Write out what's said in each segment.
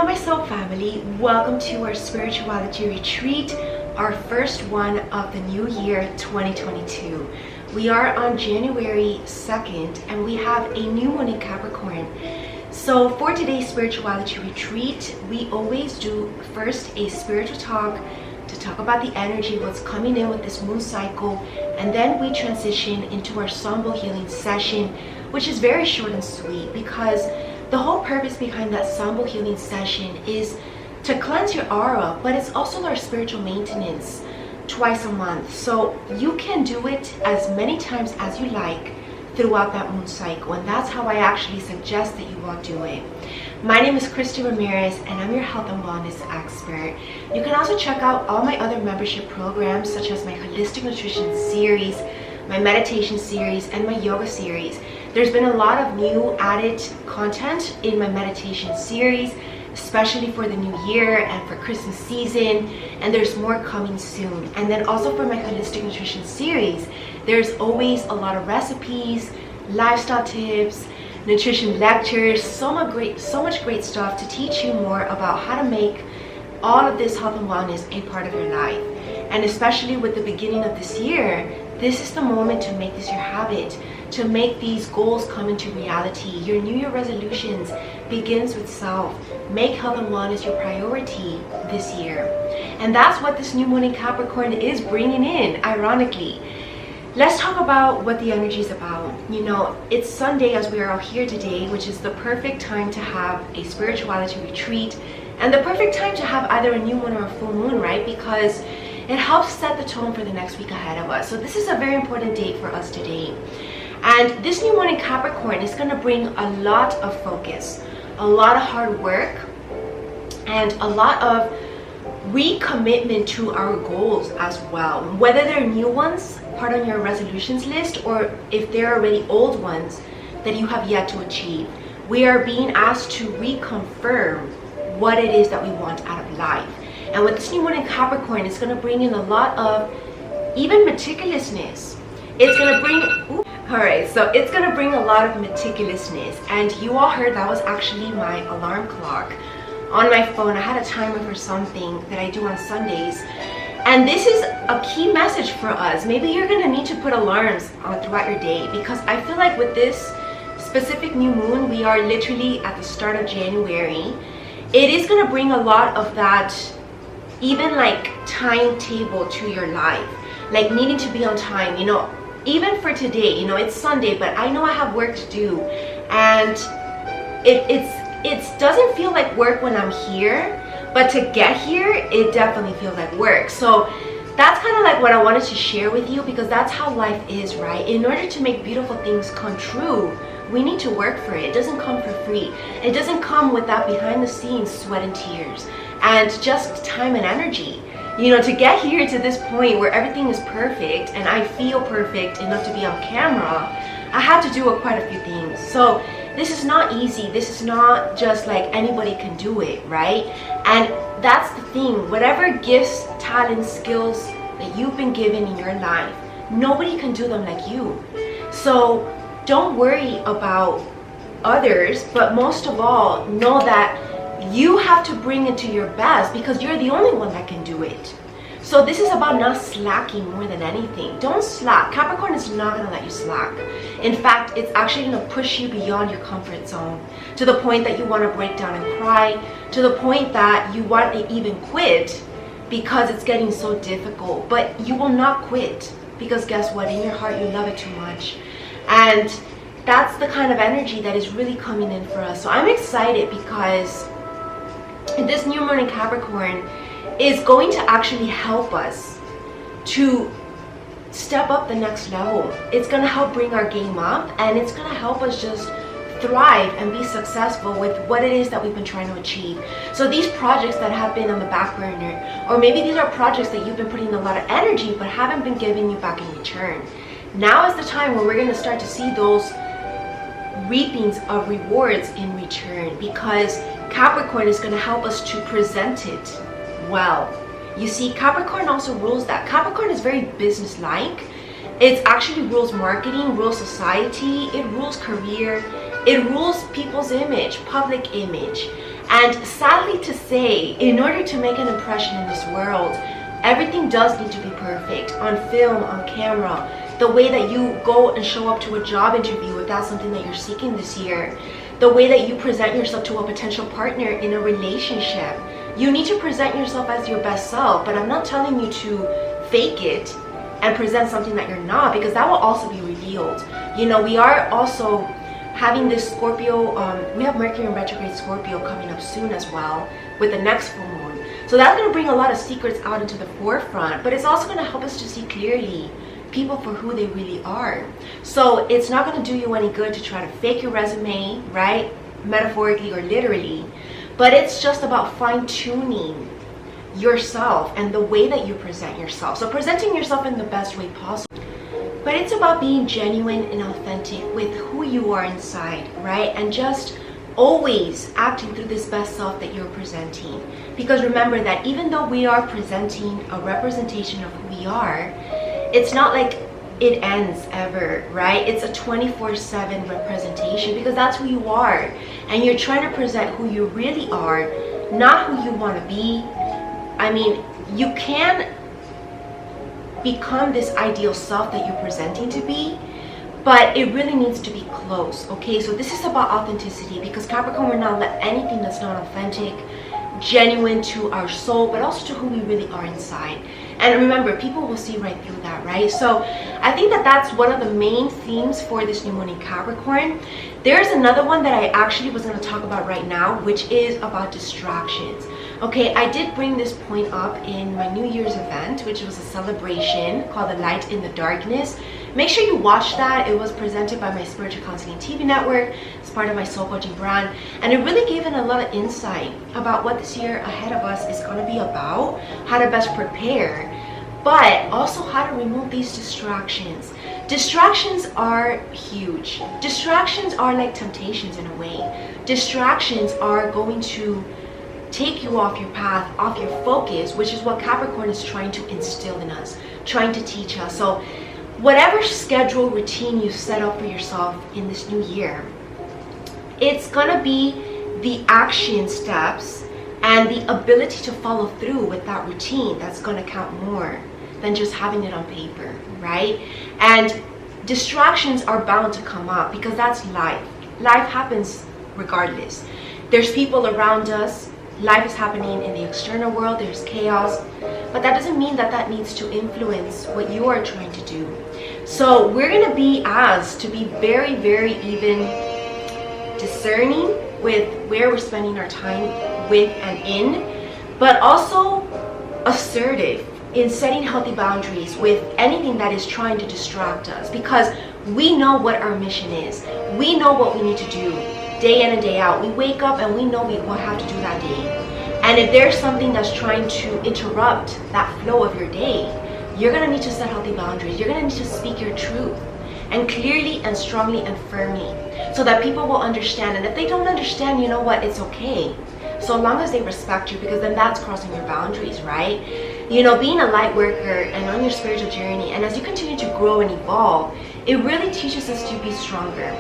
Hello my soul family, welcome to our spirituality retreat, our first one of the new year 2022. We are on January 2nd and we have a new moon in Capricorn. So for today's spirituality retreat, we always do first a spiritual talk to talk about the energy, what's coming in with this moon cycle, and then we transition into our symbol healing session, which is very short and sweet because the whole purpose behind that symbol healing session is to cleanse your aura, but it's also our spiritual maintenance twice a month. So you can do it as many times as you like throughout that moon cycle, and that's how I actually suggest that you all do it. My name is Christie Ramirez and I'm your health and wellness expert. You can also check out all my other membership programs such as my holistic nutrition series, my meditation series, and my yoga series. There's been a lot of new added content in my meditation series, especially for the new year and for Christmas season, and there's more coming soon. And then also for my holistic nutrition series, there's always a lot of recipes, lifestyle tips, nutrition lectures, so much great stuff to teach you more about how to make all of this health and wellness a part of your life. And especially with the beginning of this year, this is the moment to make this your habit, to make these goals come into reality. Your New Year resolutions begins with self. Make health and wellness your priority this year. And that's what this new moon in Capricorn is bringing in, ironically. Let's talk about what the energy is about. You know, it's Sunday as we are all here today, which is the perfect time to have a spirituality retreat and the perfect time to have either a new moon or a full moon, right? Because it helps set the tone for the next week ahead of us. So this is a very important date for us today. And this new moon in Capricorn is going to bring a lot of focus, a lot of hard work, and a lot of recommitment to our goals as well. Whether they're new ones, part on your resolutions list, or if they're already old ones that you have yet to achieve. We are being asked to reconfirm what it is that we want out of life. And with this new moon in Capricorn, it's going to bring in a lot of even meticulousness. It's going to bring... Alright, so it's going to bring a lot of meticulousness. And you all heard that was actually my alarm clock on my phone. I had a timer for something that I do on Sundays. And this is a key message for us. Maybe you're going to need to put alarms throughout your day, because I feel like with this specific new moon, we are literally at the start of January. It is going to bring a lot of that, even like timetable to your life, like needing to be on time. You know, even for today, you know, it's Sunday, but I know I have work to do, and it doesn't feel like work when I'm here, but to get here, it definitely feels like work. So that's kind of like what I wanted to share with you, because that's how life is, right? In order to make beautiful things come true, we need to work for it. It doesn't come for free. It doesn't come with that behind the scenes sweat and tears and just time and energy. You know, to get here to this point where everything is perfect and I feel perfect enough to be on camera, I had to do quite a few things. So this is not easy. This is not just like anybody can do it, right? And that's the thing. Whatever gifts, talents, skills that you've been given in your life, nobody can do them like you. So don't worry about others, but most of all, know that you have to bring it to your best, because you're the only one that can do it. So this is about not slacking more than anything. Don't slack. Capricorn is not going to let you slack. In fact, it's actually going to push you beyond your comfort zone, to the point that you want to break down and cry, to the point that you want to even quit because it's getting so difficult. But you will not quit, because guess what? In your heart, you love it too much. And that's the kind of energy that is really coming in for us. So I'm excited because this new moon in Capricorn is going to actually help us to step up the next level. It's going to help bring our game up, and it's going to help us just thrive and be successful with what it is that we've been trying to achieve. So these projects that have been on the back burner, or maybe these are projects that you've been putting a lot of energy but haven't been giving you back in return. Now is the time where we're going to start to see those reapings of rewards in return, because Capricorn is going to help us to present it well. You see, Capricorn also rules that. Capricorn is very business-like. It actually rules marketing, rules society, it rules career, it rules people's image, public image. And sadly to say, in order to make an impression in this world, everything does need to be perfect on film, on camera. The way that you go and show up to a job interview, if that's something that you're seeking this year. The way that you present yourself to a potential partner in a relationship. You need to present yourself as your best self, but I'm not telling you to fake it and present something that you're not, because that will also be revealed. You know, we are also having this Scorpio, we have Mercury in retrograde Scorpio coming up soon as well with the next full moon. So that's going to bring a lot of secrets out into the forefront, but it's also going to help us to see clearly people for who they really are. So it's not going to do you any good to try to fake your resume, right? Metaphorically or literally, but it's just about fine-tuning yourself and the way that you present yourself. So presenting yourself in the best way possible. But it's about being genuine and authentic with who you are inside, right? And just always acting through this best self that you're presenting. Because remember that even though we are presenting a representation of who we are, it's not like it ends ever, right? It's a 24/7 representation, because that's who you are. And you're trying to present who you really are, not who you want to be. I mean, you can become this ideal self that you're presenting to be, but it really needs to be close, okay? So this is about authenticity, because Capricorn will not let anything that's not authentic, genuine to our soul, but also to who we really are inside. And remember, people will see right through that, right? So I think that that's one of the main themes for this new moon in Capricorn. There's another one that I actually was going to talk about right now, which is about distractions. Okay, I did bring this point up in my New Year's event, which was a celebration called The Light in the Darkness. Make sure you watch that. It was presented by my Spiritual Counseling TV network. It's part of my soul coaching brand. And it really gave in a lot of insight about what this year ahead of us is going to be about, how to best prepare, but also how to remove these distractions. Distractions are huge. Distractions are like temptations in a way. Distractions are going to take you off your path, off your focus, which is what Capricorn is trying to instill in us, trying to teach us. So whatever schedule, routine you set up for yourself in this new year, it's gonna be the action steps and the ability to follow through with that routine that's gonna count more than just having it on paper, right? And distractions are bound to come up, because that's life. Life happens regardless. There's people around us. Life is happening in the external world, there's chaos, but that doesn't mean that that needs to influence what you are trying to do. So we're going to be asked to be very, very even discerning with where we're spending our time with and in, but also assertive in setting healthy boundaries with anything that is trying to distract us, because we know what our mission is. We know what we need to do day in and day out. We wake up and we know we will have to do that day. And if there's something that's trying to interrupt that flow of your day, you're going to need to set healthy boundaries. You're going to need to speak your truth, and clearly and strongly and firmly, so that people will understand. And if they don't understand, you know what, it's okay, so long as they respect you, because then that's crossing your boundaries, right? You know, being a light worker and on your spiritual journey, and as you continue to grow and evolve, it really teaches us to be stronger.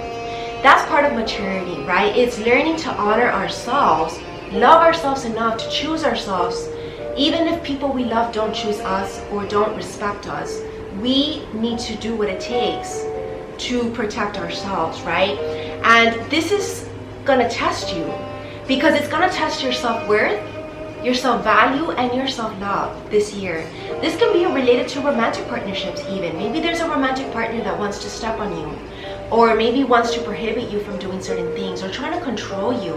That's part of maturity, right? It's learning to honor ourselves, love ourselves enough to choose ourselves. Even if people we love don't choose us or don't respect us, we need to do what it takes to protect ourselves, right? And this is gonna test you, because it's gonna test your self-worth, your self-value, and your self-love this year. This can be related to romantic partnerships even. Maybe there's a romantic partner that wants to step on you, or maybe wants to prohibit you from doing certain things, or trying to control you,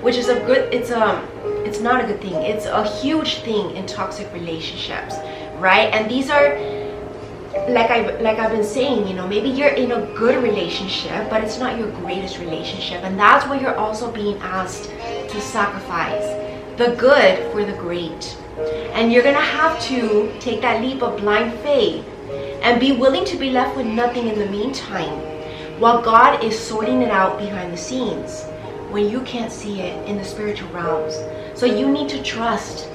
which is it's not a good thing. It's a huge thing in toxic relationships, right? And these are, like I've been saying, you know, maybe you're in a good relationship, but it's not your greatest relationship, and that's where you're also being asked to sacrifice the good for the great. And you're gonna have to take that leap of blind faith and be willing to be left with nothing in the meantime, while God is sorting it out behind the scenes when you can't see it in the spiritual realms. So you need to trust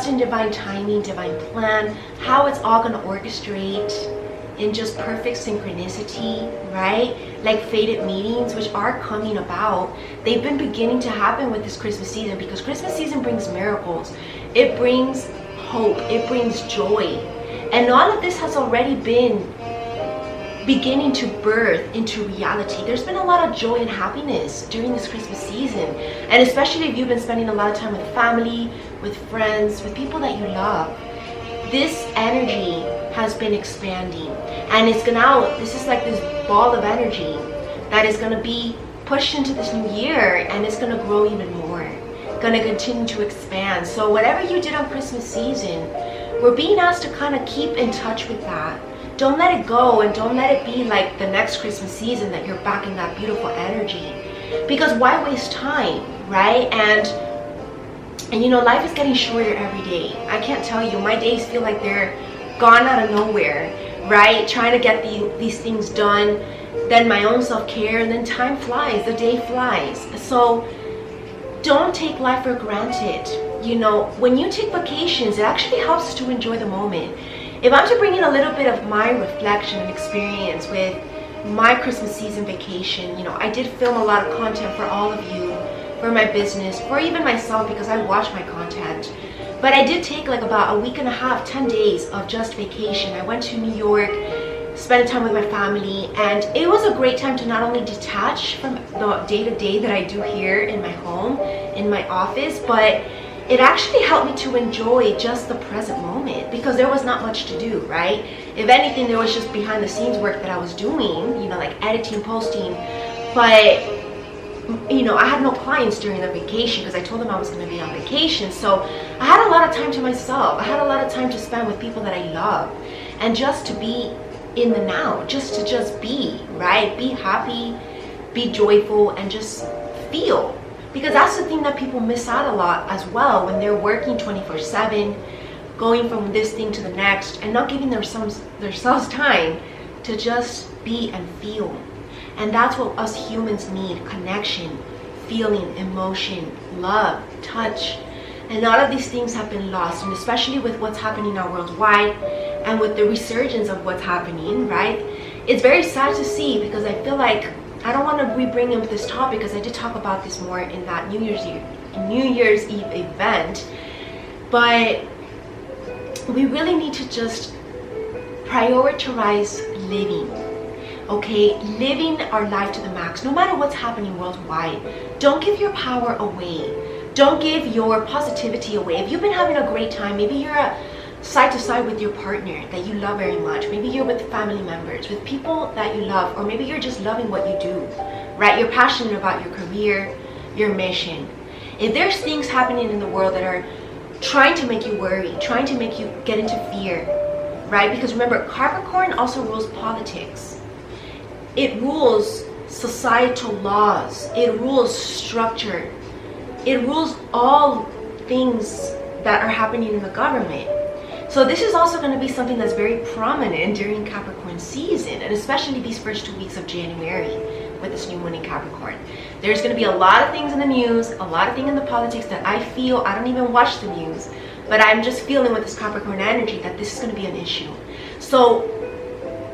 in divine timing, divine plan, how it's all going to orchestrate in just perfect synchronicity, right? Like fated meetings, which are coming about. They've been beginning to happen with this Christmas season, because Christmas season brings miracles. It brings hope. It brings joy. And all of this has already been beginning to birth into reality. There's been a lot of joy and happiness during this Christmas season. And especially if you've been spending a lot of time with family, with friends, with people that you love. This energy has been expanding, and it's gonna, this is like this ball of energy that is gonna be pushed into this new year, and it's gonna grow even more, gonna continue to expand. So whatever you did on Christmas season, we're being asked to kind of keep in touch with that. Don't let it go, and don't let it be like the next Christmas season that you're back in that beautiful energy, because why waste time, right? And you know, life is getting shorter every day. I can't tell you, my days feel like they're gone out of nowhere, right? Trying to get these things done, then my own self-care, and then time flies, the day flies. So don't take life for granted. You know, when you take vacations, it actually helps us to enjoy the moment. If I'm to bring in a little bit of my reflection and experience with my Christmas season vacation, you know, I did film a lot of content for all of you, for my business, for even myself, because I watch my content. But I did take like about a week and a half, 10 days of just vacation. I went to New York, spent time with my family, and it was a great time to not only detach from the day-to-day that I do here in my home, in my office, but it actually helped me to enjoy just the present moment, because there was not much to do, right? If anything, there was just behind the scenes work that I was doing, you know, like editing, posting. But you know, I had no clients during the vacation because I told them I was going to be on vacation. So I had a lot of time to myself. I had a lot of time to spend with people that I love, and just to be in the now, just to be, right? Be happy, be joyful, and just feel. Because that's the thing that people miss out a lot as well when they're working 24/7, going from this thing to the next, and not giving themselves time to just be and feel. And that's what us humans need: connection, feeling, emotion, love, touch. And all of these things have been lost, and especially with what's happening now worldwide, and with the resurgence of what's happening, right? It's very sad to see, because I feel like I don't want to re-bring up this topic, because I did talk about this more in that New Year's Eve event. But we really need to just prioritize living. Okay, living our life to the max, no matter what's happening worldwide. Don't give your power away. Don't give your positivity away. If you've been having a great time, maybe you're side to side with your partner that you love very much. Maybe you're with family members, with people that you love, or maybe you're just loving what you do, right? You're passionate about your career, your mission. If there's things happening in the world that are trying to make you worry, trying to make you get into fear, right? Because remember, Capricorn also rules politics. It rules societal laws. It rules structure. It rules all things that are happening in the government. So this is also going to be something that's very prominent during Capricorn season, and especially these first 2 weeks of January with this new moon in Capricorn. There's going to be a lot of things in the news, a lot of things in the politics that I feel, I don't even watch the news, but I'm just feeling with this Capricorn energy that this is going to be an issue. So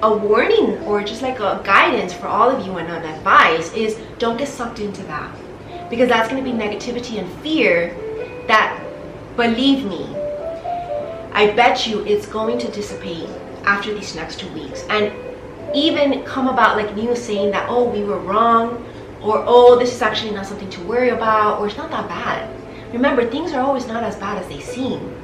a warning, or just like a guidance for all of you, and an advice is, don't get sucked into that, because that's going to be negativity and fear that, believe me, I bet you it's going to dissipate after these next 2 weeks, and even come about like news saying that, oh, we were wrong, or oh, this is actually not something to worry about, or it's not that bad. Remember, things are always not as bad as they seem.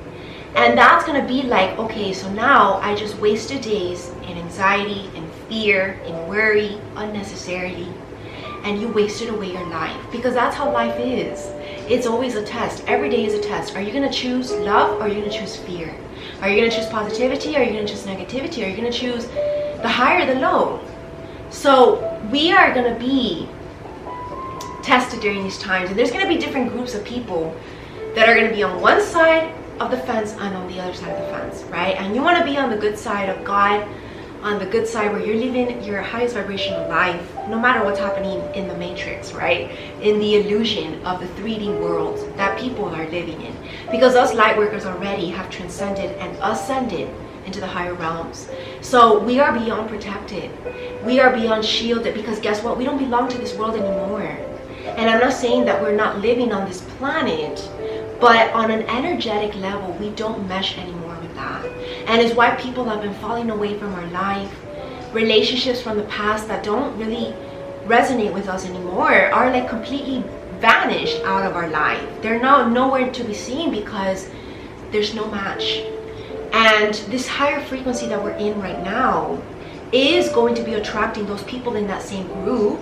And that's going to be like, okay, so now I just wasted days in anxiety, in fear, in worry, unnecessarily. And you wasted away your life, because that's how life is. It's always a test. Every day is a test. Are you going to choose love, or are you going to choose fear? Are you going to choose positivity, or are you going to choose negativity? Are you going to choose the high or the low? So we are going to be tested during these times. And there's going to be different groups of people that are going to be on one side of the fence and on the other side of the fence, right? And you want to be on the good side of God, on the good side where you're living your highest vibrational life, no matter what's happening in the matrix, right? In the illusion of the 3D world that people are living in. Because us light workers already have transcended and ascended into the higher realms. So we are beyond protected. We are beyond shielded, because guess what? We don't belong to this world anymore. And I'm not saying that we're not living on this planet, but on an energetic level, we don't mesh anymore with that. And it's why people have been falling away from our life. Relationships from the past that don't really resonate with us anymore are like completely vanished out of our life. They're now nowhere to be seen because there's no match. And this higher frequency that we're in right now is going to be attracting those people in that same group,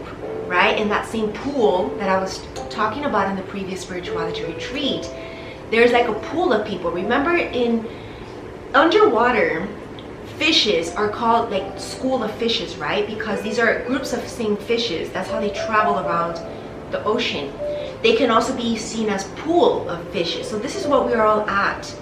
right? In that same pool that I was talking about in the previous spirituality retreat. There's like a pool of people. Remember, in underwater, fishes are called like school of fishes, right? Because these are groups of same fishes. That's how they travel around the ocean. They can also be seen as pool of fishes. So this is what we are all at.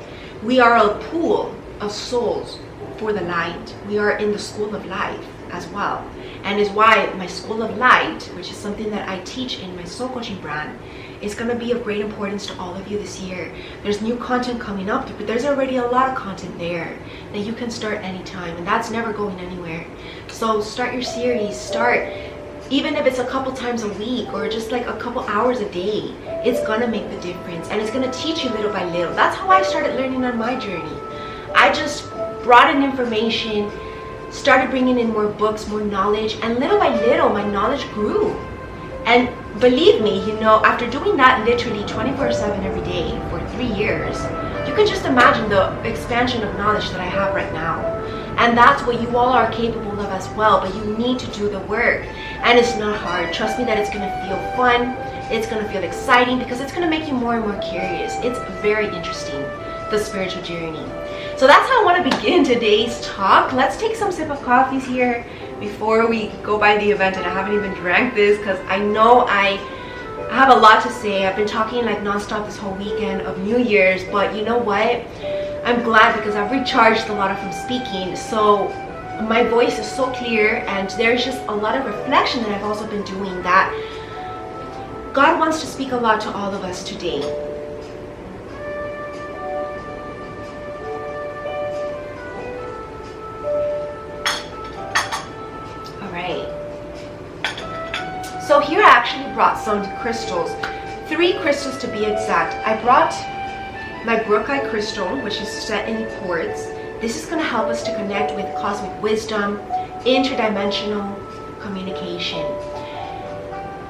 We are a pool of souls for the light. We are in the school of life as well. And is why my school of light, which is something that I teach in my soul coaching brand, is going to be of great importance to all of you this year. There's new content coming up, but there's already a lot of content there that you can start anytime, and that's never going anywhere. So start your series, start, even if it's a couple times a week or just like a couple hours a day. It's gonna make the difference, and it's gonna teach you little by little. That's how I started learning on my journey. I just brought in information, started bringing in more books, more knowledge, and little by little my knowledge grew. And believe me, you know, after doing that literally 24/7 every day for 3 years, you can just imagine the expansion of knowledge that I have right now. And that's what you all are capable of as well, but you need to do the work. And it's not hard. Trust me that it's gonna feel fun, it's gonna feel exciting, because it's gonna make you more and more curious. It's very interesting, the spiritual journey. So that's how I want to begin today's talk. Let's take some sip of coffees here before we go by the event, and I haven't even drank this because I know I have a lot to say. I've been talking like nonstop this whole weekend of New Year's, but you know what? I'm glad because I've recharged a lot from speaking. So my voice is so clear, and there's just a lot of reflection that I've also been doing, that God wants to speak a lot to all of us today. So here I actually brought some crystals, 3 crystals to be exact. I brought my Brookite crystal, which is set in quartz. This is going to help us to connect with cosmic wisdom, interdimensional communication.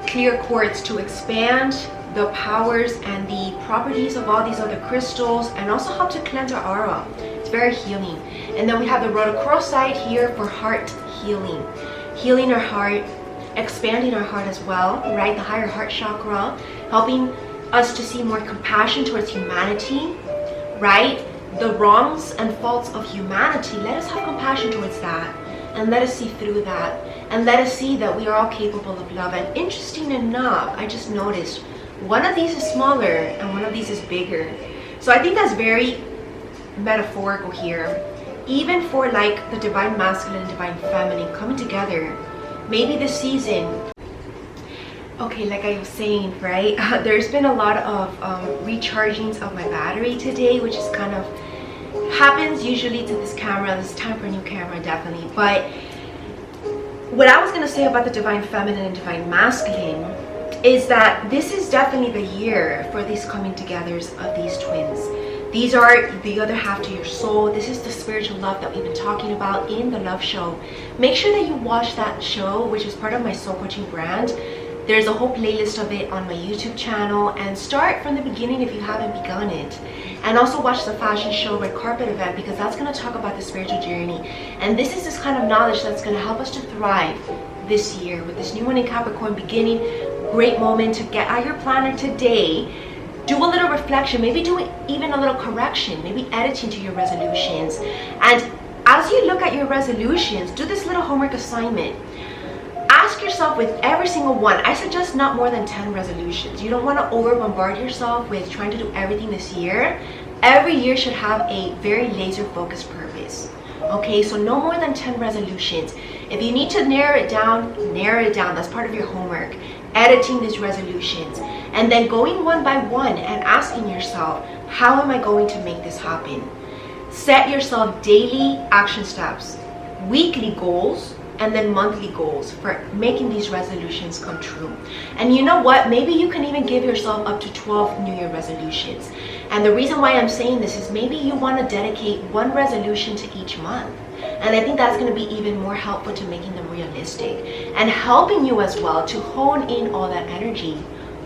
Clear quartz to expand the powers and the properties of all these other crystals, and also help to cleanse our aura. It's very healing. And then we have the rhodochrosite here for heart healing, healing our heart, expanding our heart as well, right? The higher heart chakra, helping us to see more compassion towards humanity, right? The wrongs and faults of humanity, let us have compassion towards that, and let us see through that, and let us see that we are all capable of love. And interesting enough, I just noticed one of these is smaller and one of these is bigger. So I think that's very metaphorical here, even for like the divine masculine and divine feminine coming together. Maybe this season, okay, like I was saying, right, there's been a lot of rechargings of my battery today, which is kind of happens usually to this camera. This is time for a new camera, definitely. But what I was going to say about the divine feminine and divine masculine is that this is definitely the year for these coming togethers of these twins. These are the other half to your soul. This is the spiritual love that we've been talking about in the love show. Make sure that you watch that show, which is part of my soul coaching brand. There's a whole playlist of it on my YouTube channel, and start from the beginning if you haven't begun it. And also watch the fashion show Red Carpet event, because that's going to talk about the spiritual journey. And this is this kind of knowledge that's going to help us to thrive this year with this new one in Capricorn beginning. Great moment to get out your planner today. Do a little reflection, maybe do even a little correction, maybe editing to your resolutions. And as you look at your resolutions, do this little homework assignment. Ask yourself with every single one, I suggest not more than 10 resolutions. You don't want to over bombard yourself with trying to do everything this year. Every year should have a very laser focused purpose. Okay, so no more than 10 resolutions. If you need to narrow it down, that's part of your homework. Editing these resolutions, and then going one by one and asking yourself, how am I going to make this happen? Set yourself daily action steps, weekly goals, and then monthly goals for making these resolutions come true. And you know what? Maybe you can even give yourself up to 12 New Year resolutions. And the reason why I'm saying this is maybe you want to dedicate one resolution to each month. And I think that's going to be even more helpful to making them realistic and helping you as well to hone in all that energy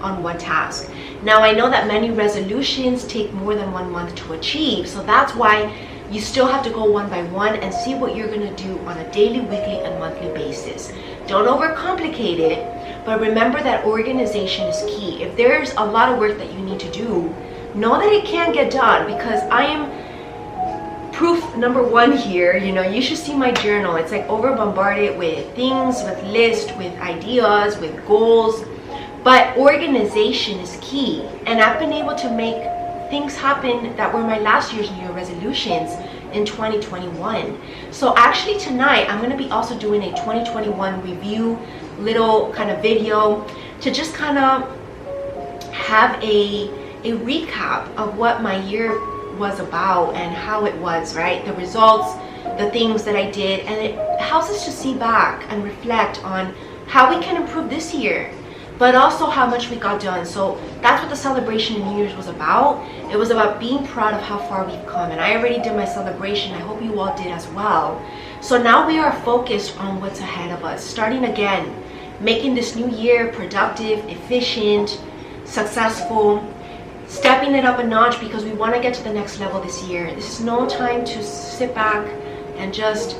on one task. Now, I know that many resolutions take more than 1 month to achieve, so that's why you still have to go one by one and see what you're going to do on a daily, weekly, and monthly basis. Don't overcomplicate it, but remember that organization is key. If there's a lot of work that you need to do, know that it can get done, because I am proof number one here. You know, you should see my journal. It's like over bombarded with things, with lists, with ideas, with goals. But organization is key, and I've been able to make things happen that were my last year's New Year resolutions in 2021. So actually tonight I'm going to be also doing a 2021 review little kind of video to just kind of have a recap of what my year was about and how it was, right? The results, the things that I did, and it helps us to see back and reflect on how we can improve this year, but also how much we got done. So that's what the celebration in New Year's was about. It was about being proud of how far we've come. And I already did my celebration. I hope you all did as well. So now we are focused on what's ahead of us, starting again, making this new year productive, efficient, successful, stepping it up a notch, because we want to get to the next level this year. This is no time to sit back and just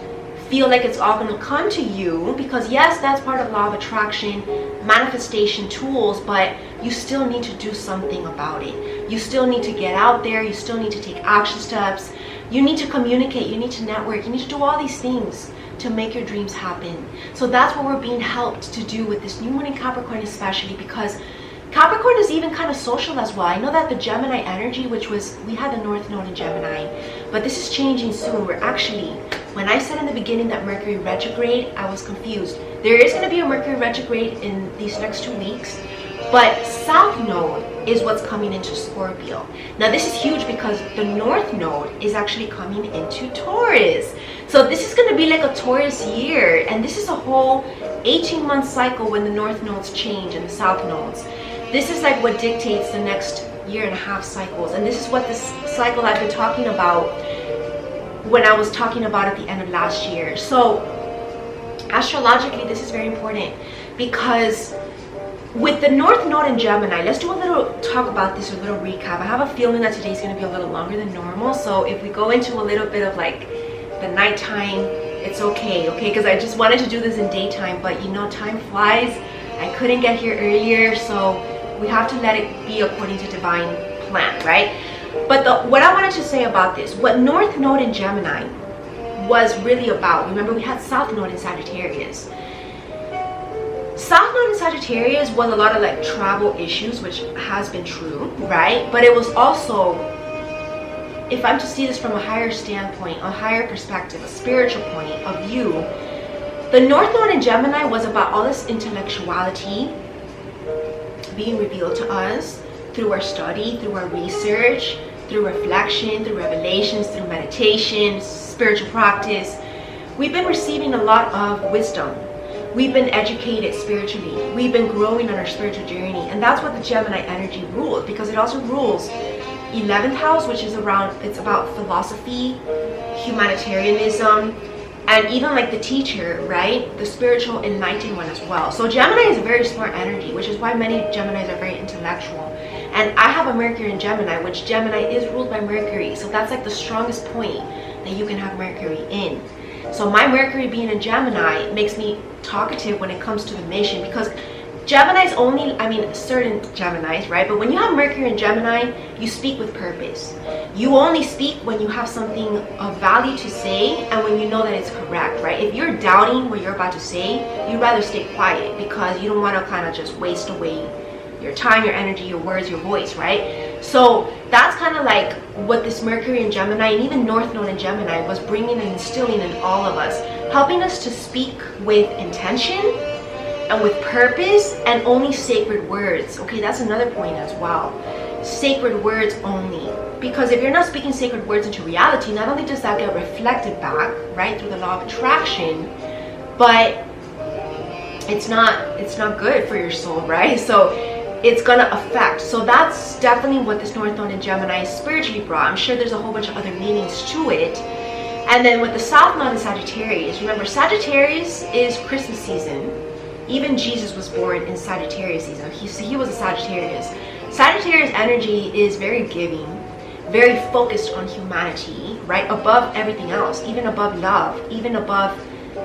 feel like it's all going to come to you, because yes, that's part of law of attraction, manifestation tools, but you still need to do something about it. You still need to get out there. You still need to take action steps. You need to communicate. You need to network. You need to do all these things to make your dreams happen. So that's what we're being helped to do with this new moon in Capricorn, especially because Capricorn is even kind of social as well. I know that the Gemini energy, which was, we had the North Node in Gemini, but this is changing soon. We're actually, when I said in the beginning that Mercury retrograde, I was confused. There is going to be a Mercury retrograde in these next 2 weeks, but South Node is what's coming into Scorpio. Now this is huge because the North Node is actually coming into Taurus. So this is going to be like a Taurus year, and this is a whole 18-month cycle when the North Nodes change and the South Nodes. This is like what dictates the next 1.5 cycles, and this is what this cycle I've been talking about when I was talking about at the end of last year. So astrologically, this is very important because with the North Node in Gemini, let's do a little talk about this, a little recap. I have a feeling that today's going to be a little longer than normal, so if we go into a little bit of like the nighttime, it's okay, because I just wanted to do this in daytime, but you know, time flies. I couldn't get here earlier, so we have to let it be according to divine plan, right? But what I wanted to say about this, what North Node in Gemini was really about, remember we had South Node in Sagittarius. South Node in Sagittarius was a lot of like travel issues, which has been true, right? But it was also, if I'm to see this from a higher standpoint, a higher perspective, a spiritual point of view, the North Node in Gemini was about all this intellectuality being revealed to us through our study, through our research, through reflection, through revelations, through meditation, spiritual practice. We've been receiving a lot of wisdom. We've been educated spiritually. We've been growing on our spiritual journey. And that's what the Gemini energy rules, because it also rules 11th house, which is around, it's about philosophy, humanitarianism, and even like the teacher, right? The spiritual enlightened one as well. So Gemini is a very smart energy, which is why many Geminis are very intellectual. And I have a Mercury in Gemini, which Gemini is ruled by Mercury. So that's like the strongest point that you can have Mercury in. So my Mercury being in Gemini makes me talkative when it comes to the mission, because Gemini's only, I mean, certain Geminis, right? But when you have Mercury in Gemini, you speak with purpose. You only speak when you have something of value to say and when you know that it's correct, right? If you're doubting what you're about to say, you'd rather stay quiet because you don't want to kind of just waste away your time, your energy, your words, your voice, right? So that's kind of like what this Mercury in Gemini and even North Node in Gemini was bringing and instilling in all of us, helping us to speak with intention, and with purpose, and only sacred words. Okay, that's another point as well. Sacred words only. Because if you're not speaking sacred words into reality, not only does that get reflected back, right, through the law of attraction, but it's not good for your soul, right? So it's gonna affect. So that's definitely what this North Node in Gemini spiritually brought. I'm sure there's a whole bunch of other meanings to it. And then with the South Node in Sagittarius, remember Sagittarius is Christmas season. Even Jesus was born in Sagittarius season. He was a Sagittarius. Sagittarius energy is very giving, very focused on humanity, right? Above everything else, even above love, even above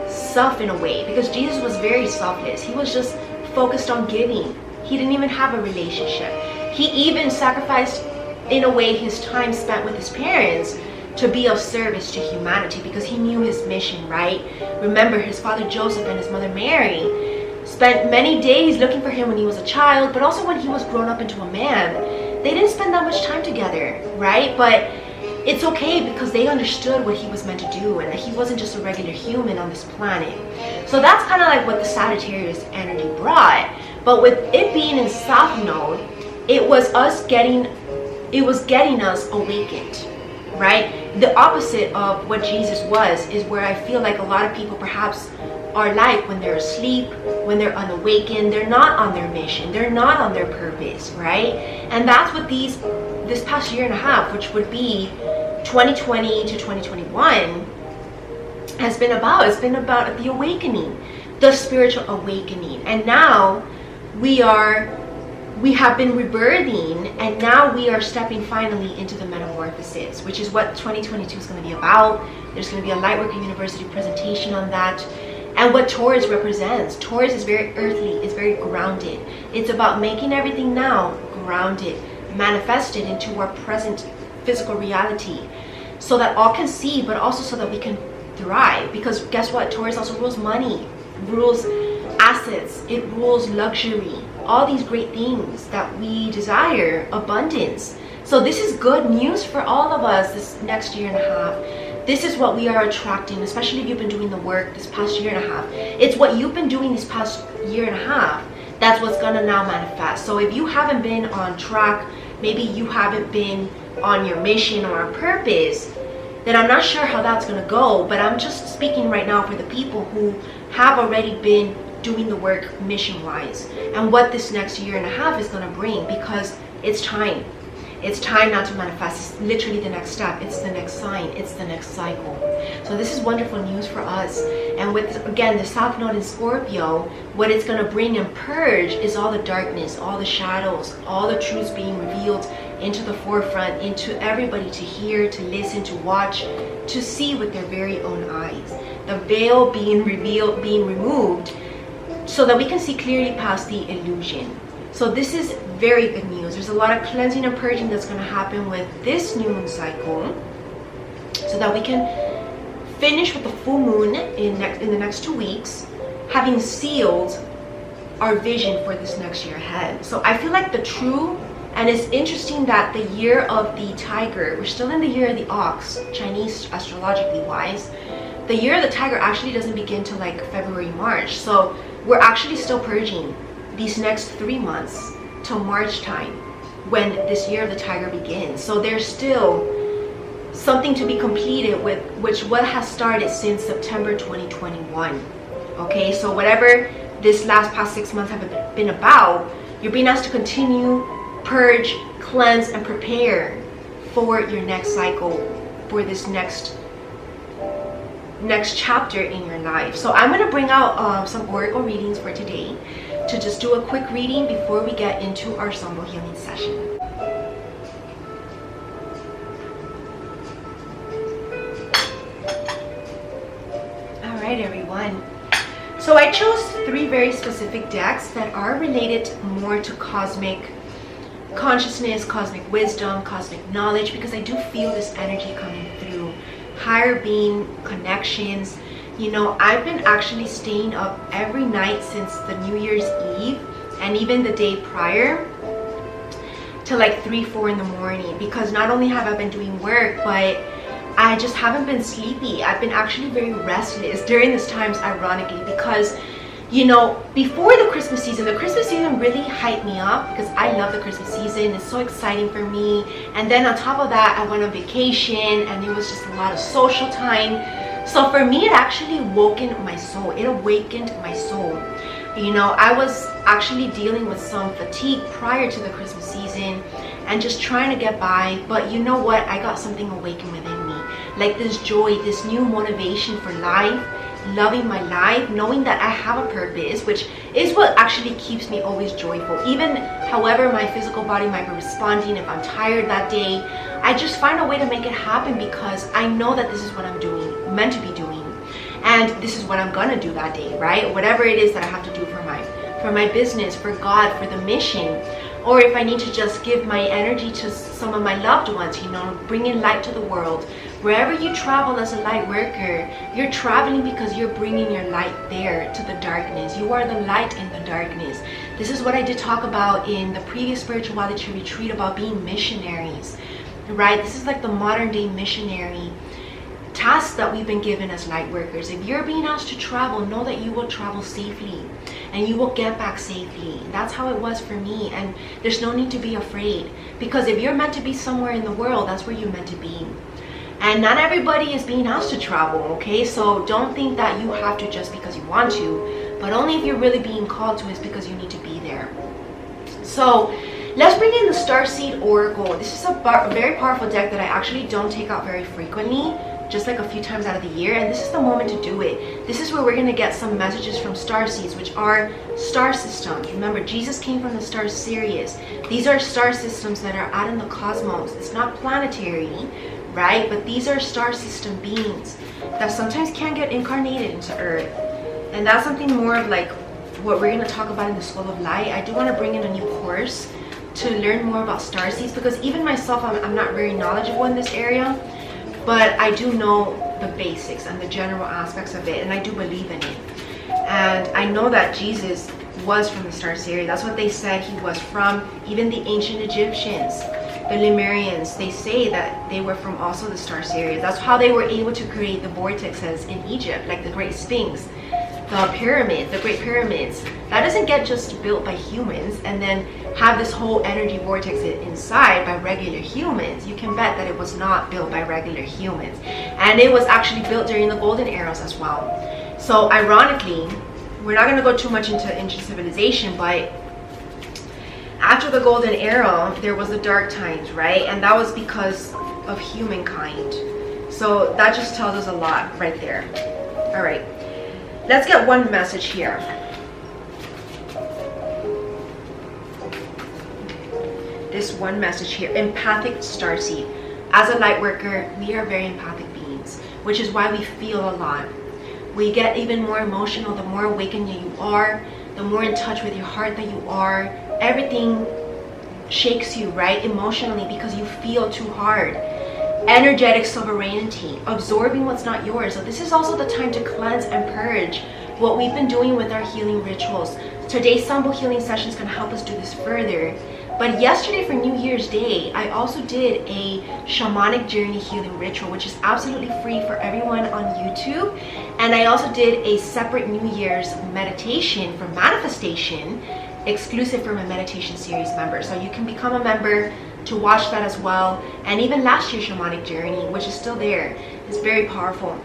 self in a way. Because Jesus was very selfless. He was just focused on giving. He didn't even have a relationship. He even sacrificed, in a way, his time spent with his parents to be of service to humanity, because he knew his mission, right? Remember, his father Joseph and his mother Mary spent many days looking for him when he was a child, but also when he was grown up into a man. They didn't spend that much time together, right? But it's okay, because they understood what he was meant to do, and that he wasn't just a regular human on this planet. So that's kind of like what the Sagittarius energy brought. But with it being in South Node, it was getting us awakened, right? The opposite of what Jesus was is where I feel like a lot of people perhaps are like when they're asleep, when they're unawakened, they're not on their mission, they're not on their purpose, right? And that's what this past year and a half, which would be 2020 to 2021, has been about. It's been about the awakening, the spiritual awakening. And now we have been rebirthing, and now we are stepping finally into the metamorphosis, which is what 2022 is going to be about. There's going to be a Lightworker University presentation on that. And what Taurus represents. Taurus is very earthly, it's very grounded. It's about making everything now grounded, manifested into our present physical reality, so that all can see, but also so that we can thrive. Because guess what? Taurus also rules money, rules assets, it rules luxury, all these great things that we desire, abundance. So this is good news for all of us this next year and a half. This is what we are attracting, especially if you've been doing the work this past year and a half. It's what you've been doing this past year and a half that's what's gonna now manifest. So if you haven't been on track, maybe you haven't been on your mission or on purpose, then I'm not sure how that's gonna go. But I'm just speaking right now for the people who have already been doing the work mission-wise, and what this next year and a half is going to bring, because it's time. It's time now to manifest. It's literally the next step. It's the next sign. It's the next cycle. So this is wonderful news for us. And with, again, the South Node in Scorpio, what it's going to bring and purge is all the darkness, all the shadows, all the truths being revealed into the forefront, into everybody to hear, to listen, to watch, to see with their very own eyes. The veil being revealed, being removed, so that we can see clearly past the illusion. So this is very good news. There's a lot of cleansing and purging that's going to happen with this new moon cycle, so that we can finish with the full moon in the next 2 weeks, having sealed our vision for this next year ahead. So I feel like the true, and it's interesting that the year of the tiger, we're still in the year of the ox, Chinese astrologically wise. The year of the tiger actually doesn't begin till like February, March. So we're actually still purging these next 3 months till March time, when this year of the tiger begins. So there's still something to be completed with what has started since September 2021. Okay, so whatever this past 6 months have been about, you're being asked to continue, purge, cleanse, and prepare for your next cycle, for this next chapter in your life. So I'm going to bring out some oracle readings for today, to just do a quick reading before we get into our symbol healing session. All right, everyone. So I chose 3 very specific decks that are related more to cosmic consciousness, cosmic wisdom, cosmic knowledge, because I do feel this energy coming through. Higher being connections. You know, I've been actually staying up every night since the New Year's Eve, and even the day prior, to like 3-4 in the morning, because not only have I been doing work, but I just haven't been sleepy. I've been actually very restless during this times, ironically, because you know, before the Christmas season really hyped me up because I love the Christmas season. It's so exciting for me. And then on top of that, I went on vacation and it was just a lot of social time. So for me, it actually awakened my soul. It awakened my soul. You know, I was actually dealing with some fatigue prior to the Christmas season and just trying to get by. But you know what? I got something awakened within me. Like this joy, this new motivation for life, loving my life, knowing that I have a purpose, which is what actually keeps me always joyful. Even however my physical body might be responding, if I'm tired that day, I just find a way to make it happen because I know that this is what I'm doing, meant to be doing. And this is what I'm gonna do that day, right? Whatever it is that I have to do for my business, for God, for the mission. Or if I need to just give my energy to some of my loved ones, you know, bringing light to the world. Wherever you travel as a light worker, you're traveling because you're bringing your light there to the darkness. You are the light in the darkness. This is what I did talk about in the previous spirituality retreat about being missionaries, right? This is like the modern day missionary task that we've been given as light workers. If you're being asked to travel, know that you will travel safely and you will get back safely. That's how it was for me, and there's no need to be afraid, because if you're meant to be somewhere in the world, that's where you're meant to be. And not everybody is being asked to travel, okay? So don't think that you have to just because you want to, but only if you're really being called to is because you need to be there. So let's bring in the Starseed Oracle. This is a very powerful deck that I actually don't take out very frequently, just like a few times out of the year, and this is the moment to do it. This is where we're going to get some messages from star seeds, which are star systems. Remember, Jesus came from the star Sirius. These are star systems that are out in the cosmos. It's not planetary, right? But these are star system beings that sometimes can get incarnated into Earth. And that's something more of like what we're going to talk about in the School of Light. I do want to bring in a new course to learn more about star seeds, because even myself, I'm not very knowledgeable in this area. But I do know the basics and the general aspects of it, and I do believe in it. And I know that Jesus was from the star Sirius. That's what they said he was from. Even the ancient Egyptians, the Lemurians, they say that they were from also the star Sirius. That's how they were able to create the vortexes in Egypt, like the Great Sphinx, the pyramids, the Great Pyramids. That doesn't get just built by humans and then have this whole energy vortex inside by regular humans. You can bet that it was not built by regular humans, and it was actually built during the golden eras as well. So ironically, we're not going to go too much into ancient civilization, but after the golden era there was the dark times, right? And that was because of humankind. So that just tells us a lot right there. All right, let's get one message here. This one message here, empathic starseed. As a light worker, we are very empathic beings, which is why we feel a lot. We get even more emotional the more awakened you are, the more in touch with your heart that you are. Everything shakes you, right, emotionally, because you feel too hard. Energetic sovereignty, absorbing what's not yours. So this is also the time to cleanse and purge what we've been doing with our healing rituals. Today's Sambo healing sessions can help us do this further. But yesterday for New Year's Day, I also did a shamanic journey healing ritual, which is absolutely free for everyone on YouTube. And I also did a separate New Year's meditation for manifestation, exclusive for my meditation series members. So you can become a member to watch that as well. And even last year's shamanic journey, which is still there, is very powerful.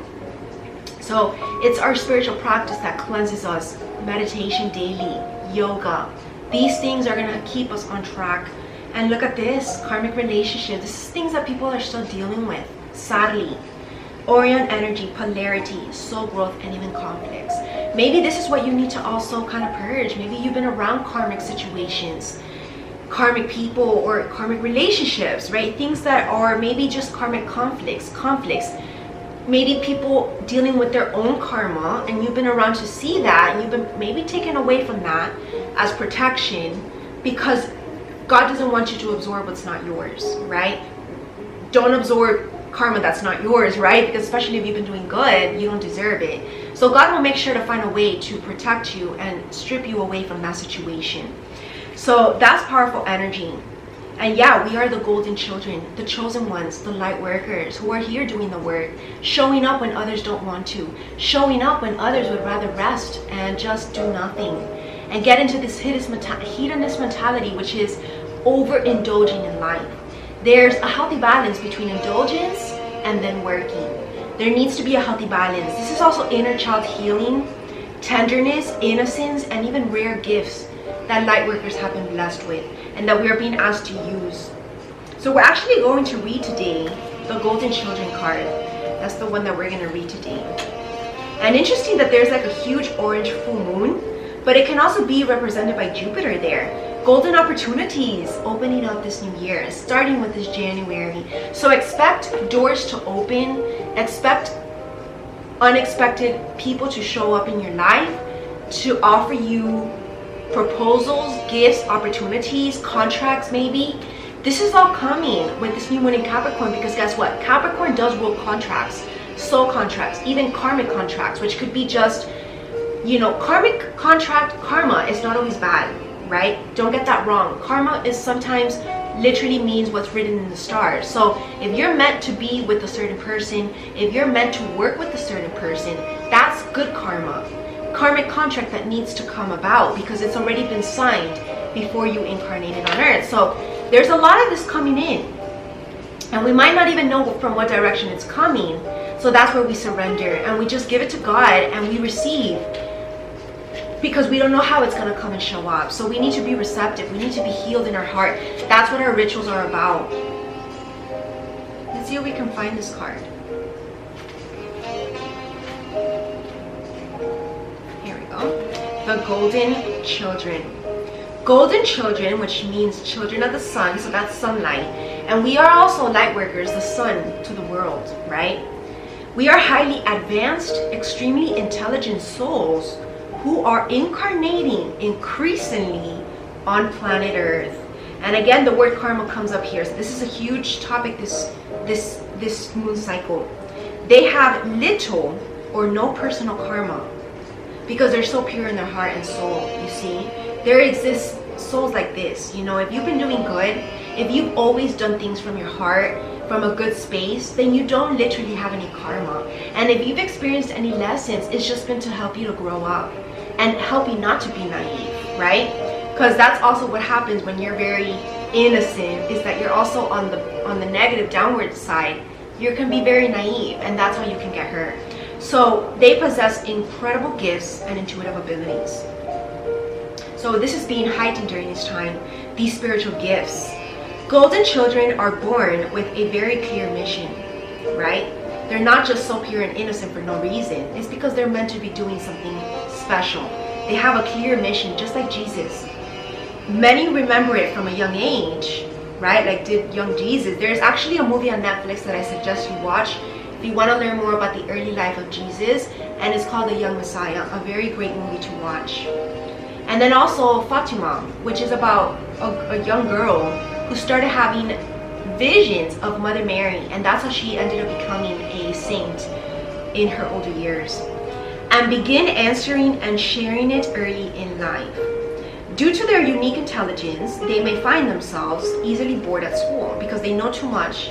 So it's our spiritual practice that cleanses us. Meditation daily, yoga. These things are going to keep us on track. And look at this, karmic relationship. This is things that people are still dealing with, sadly. Orion energy, polarity, soul growth, and even conflicts. Maybe this is what you need to also kind of purge. Maybe you've been around karmic situations, karmic people, or karmic relationships, right? Things that are maybe just karmic conflicts. Maybe people dealing with their own karma, and you've been around to see that, and you've been maybe taken away from that as protection because God doesn't want you to absorb what's not yours, right? Don't absorb karma that's not yours, right? Because especially if you've been doing good, you don't deserve it. So God will make sure to find a way to protect you and strip you away from that situation. So that's powerful energy. And yeah, we are the golden children, the chosen ones, the light workers who are here doing the work, showing up when others don't want to, showing up when others would rather rest and just do nothing, and get into this hedonist mentality, which is overindulging in life. There's a healthy balance between indulgence and then working. There needs to be a healthy balance. This is also inner child healing, tenderness, innocence, and even rare gifts that light workers have been blessed with and that we are being asked to use. So we're actually going to read today the Golden Children card. That's the one that we're going to read today. And interesting that there's like a huge orange full moon, but it can also be represented by Jupiter there. Golden opportunities opening up this new year, starting with this January. So expect doors to open, expect unexpected people to show up in your life to offer you proposals, gifts, opportunities, contracts maybe. This is all coming with this new moon in Capricorn, because guess what? Capricorn does rule contracts, soul contracts, even karmic contracts, which could be just, you know, karmic contract, karma is not always bad, right? Don't get that wrong. Karma is sometimes literally means what's written in the stars. So if you're meant to be with a certain person, if you're meant to work with a certain person, that's good karma. Karmic contract that needs to come about because it's already been signed before you incarnated on earth. So there's a lot of this coming in, and we might not even know from what direction it's coming. So that's where we surrender and we just give it to God and we receive, because we don't know how it's going to come and show up. So we need to be receptive. We need to be healed in our heart. That's what our rituals are about. Let's see if we can find this card. The Golden Children. Golden children, which means children of the sun, so that's sunlight. And we are also light workers, the sun to the world, right? We are highly advanced, extremely intelligent souls who are incarnating increasingly on planet Earth. And again, the word karma comes up here. So this is a huge topic, this moon cycle. They have little or no personal karma, because they're so pure in their heart and soul, you see. There exists souls like this, you know, if you've been doing good, if you've always done things from your heart, from a good space, then you don't literally have any karma. And if you've experienced any lessons, it's just been to help you to grow up and help you not to be naive, right? Because that's also what happens when you're very innocent, is that you're also on the negative downward side. You can be very naive, and that's how you can get hurt. So they possess incredible gifts and intuitive abilities. So this is being heightened during this time, these spiritual gifts. Golden children are born with a very clear mission, right? They're not just so pure and innocent for no reason. It's because they're meant to be doing something special. They have a clear mission, just like Jesus. Many remember it from a young age, right? Like did young Jesus. There's actually a movie on Netflix that I suggest you watch if you want to learn more about the early life of Jesus, and it's called The Young Messiah, a very great movie to watch. And then also Fatima, which is about a young girl who started having visions of Mother Mary, and that's how she ended up becoming a saint in her older years. And begin answering and sharing it early in life. Due to their unique intelligence, they may find themselves easily bored at school because they know too much,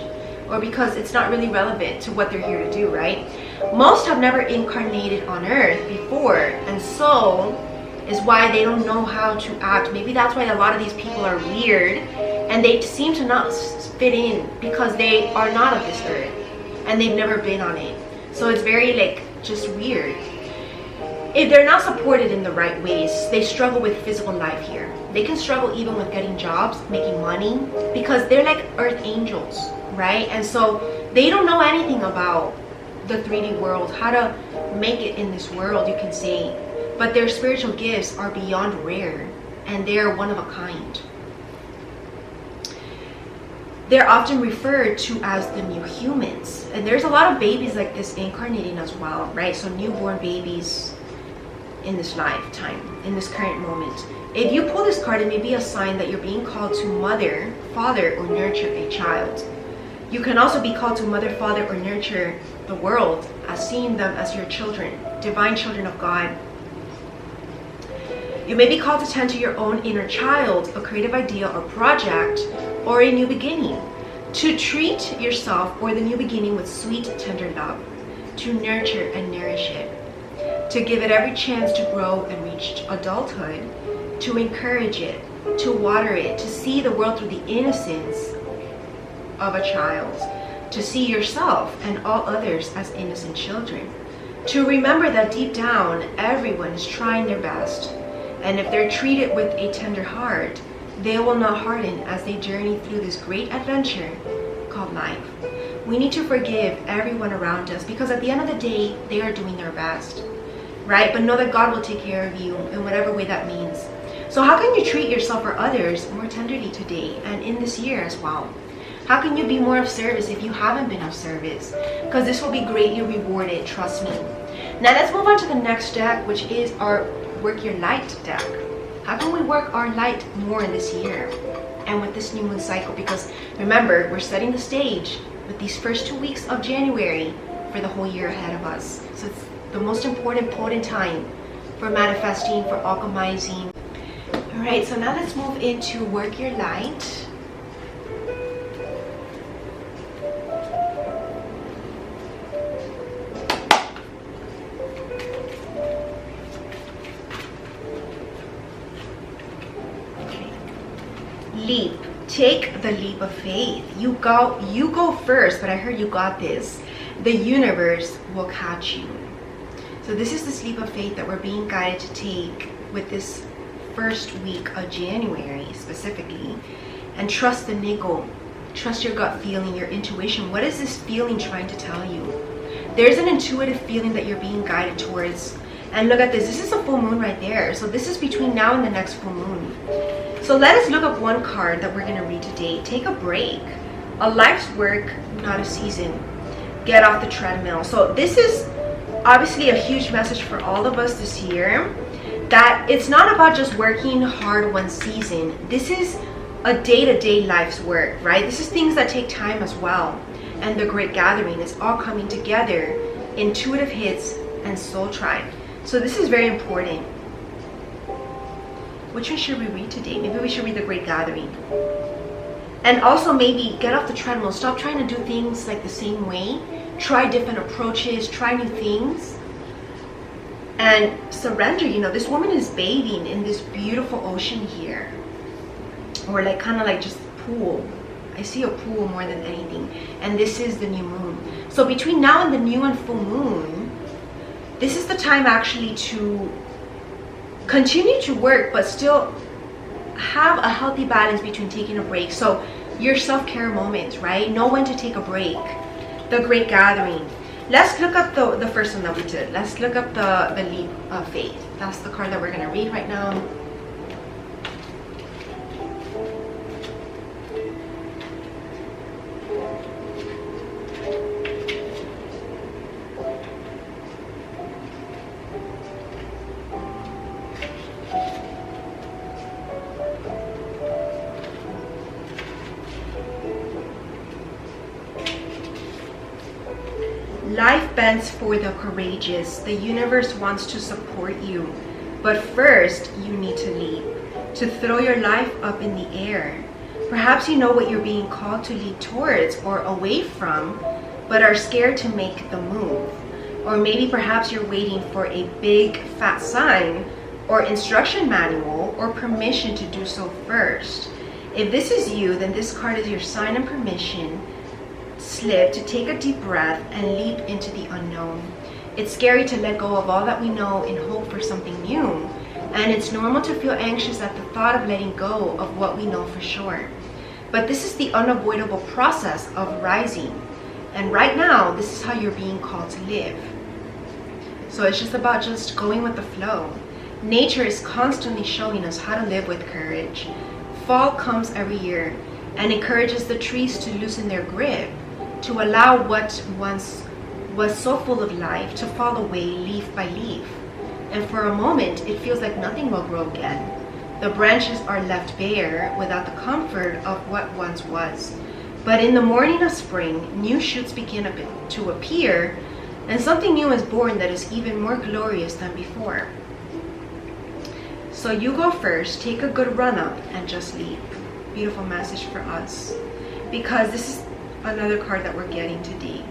or because it's not really relevant to what they're here to do, right? Most have never incarnated on earth before, and so is why they don't know how to act. Maybe that's why a lot of these people are weird and they seem to not fit in, because they are not of this earth and they've never been on it. So it's very like just weird. If they're not supported in the right ways, they struggle with physical life here. They can struggle even with getting jobs, making money, because they're like earth angels, right? And so they don't know anything about the 3D world, how to make it in this world, you can say. But their spiritual gifts are beyond rare, and they're one of a kind. They're often referred to as the new humans. And there's a lot of babies like this incarnating as well, right? So newborn babies in this lifetime, in this current moment. If you pull this card, it may be a sign that you're being called to mother, father, or nurture a child. You can also be called to mother, father, or nurture the world, as seeing them as your children, divine children of God. You may be called to tend to your own inner child, a creative idea or project, or a new beginning. To treat yourself or the new beginning with sweet, tender love. To nurture and nourish it. To give it every chance to grow and reach adulthood. To encourage it. To water it. To see the world through the innocence of a child. To see yourself and all others as innocent children. To remember that deep down, everyone is trying their best. And if they're treated with a tender heart, they will not harden as they journey through this great adventure called life. We need to forgive everyone around us because at the end of the day, they are doing their best, right? But know that God will take care of you in whatever way that means. So how can you treat yourself or others more tenderly today and in this year as well? How can you be more of service if you haven't been of service? Because this will be greatly rewarded, trust me. Now let's move on to the next deck, which is our Work Your Light deck. How can we work our light more in this year and with this new moon cycle? Because remember, we're setting the stage with these first 2 weeks of January for the whole year ahead of us. So it's the most important, potent time for manifesting, for alchemizing. All right, so now let's move into Work Your Light. Leap. Take the leap of faith. You go first, but I heard you got this. The universe will catch you. So this is this leap of faith that we're being guided to take with this first week of January specifically. And trust the niggle. Trust your gut feeling, your intuition. What is this feeling trying to tell you? There's an intuitive feeling that you're being guided towards. And look at this. This is a full moon right there. So this is between now and the next full moon. So let us look up one card that we're going to read today. Take a break. A life's work, not a season. Get off the treadmill. So this is obviously a huge message for all of us this year. That it's not about just working hard one season. This is a day-to-day life's work, right? This is things that take time as well. And the Great Gathering is all coming together. Intuitive hits and soul tribe. So this is very important. Which one should we read today? Maybe we should read the Great Gathering. And also maybe get off the treadmill. Stop trying to do things like the same way. Try different approaches. Try new things. And surrender. You know, this woman is bathing in this beautiful ocean here. Or like kind of like just a pool. I see a pool more than anything. And this is the new moon. So between now and the new and full moon, this is the time actually to continue to work, but still have a healthy balance between taking a break. So your self-care moments, right? Know when to take a break. The Great Gathering. Let's look up the first one that we did. Let's look up the Leap of Faith. That's the card that we're going to read right now. Life bends for the courageous. The universe wants to support you. But first, you need to leap. To throw your life up in the air. Perhaps you know what you're being called to leap towards or away from, but are scared to make the move. Or maybe perhaps you're waiting for a big fat sign or instruction manual or permission to do so first. If this is you, then this card is your sign and permission slip to take a deep breath and leap into the unknown. It's scary to let go of all that we know in hope for something new, and it's normal to feel anxious at the thought of letting go of what we know for sure. But this is the unavoidable process of rising, and right now this is how you're being called to live. So it's just about just going with the flow. Nature is constantly showing us how to live with courage. Fall comes every year and encourages the trees to loosen their grip, to allow what once was so full of life to fall away leaf by leaf. And for a moment, it feels like nothing will grow again. The branches are left bare without the comfort of what once was. But in the morning of spring, new shoots begin to appear, and something new is born that is even more glorious than before. So you go first, take a good run up, and just leap. beautiful message for us, because this is another card that we're getting today.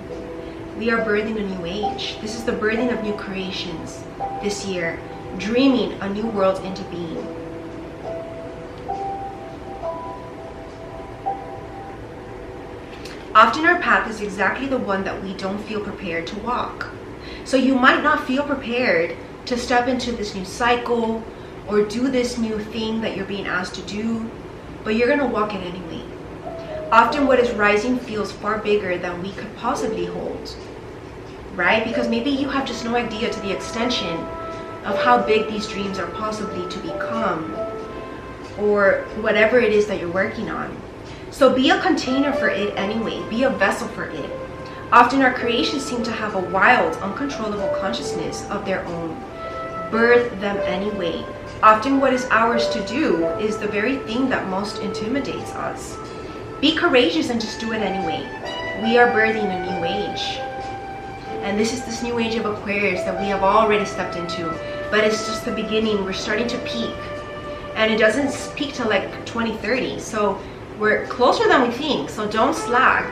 We are birthing a new age. This is the birthing of new creations this year, dreaming a new world into being. Often our path is exactly the one that we don't feel prepared to walk. So you might not feel prepared to step into this new cycle or do this new thing that you're being asked to do, but you're going to walk it anyway. Often what is rising feels far bigger than we could possibly hold, right? Because maybe you have just no idea to the extension of how big these dreams are possibly to become, or whatever it is that you're working on. So be a container for it anyway, be a vessel for it. Often our creations seem to have a wild, uncontrollable consciousness of their own. Birth them anyway. Often what is ours to do is the very thing that most intimidates us. Be courageous and just do it anyway. We are birthing a new age. And this is this new age of Aquarius that we have already stepped into. But it's just the beginning. We're starting to peak. And it doesn't peak till like 2030. So we're closer than we think. So don't slack.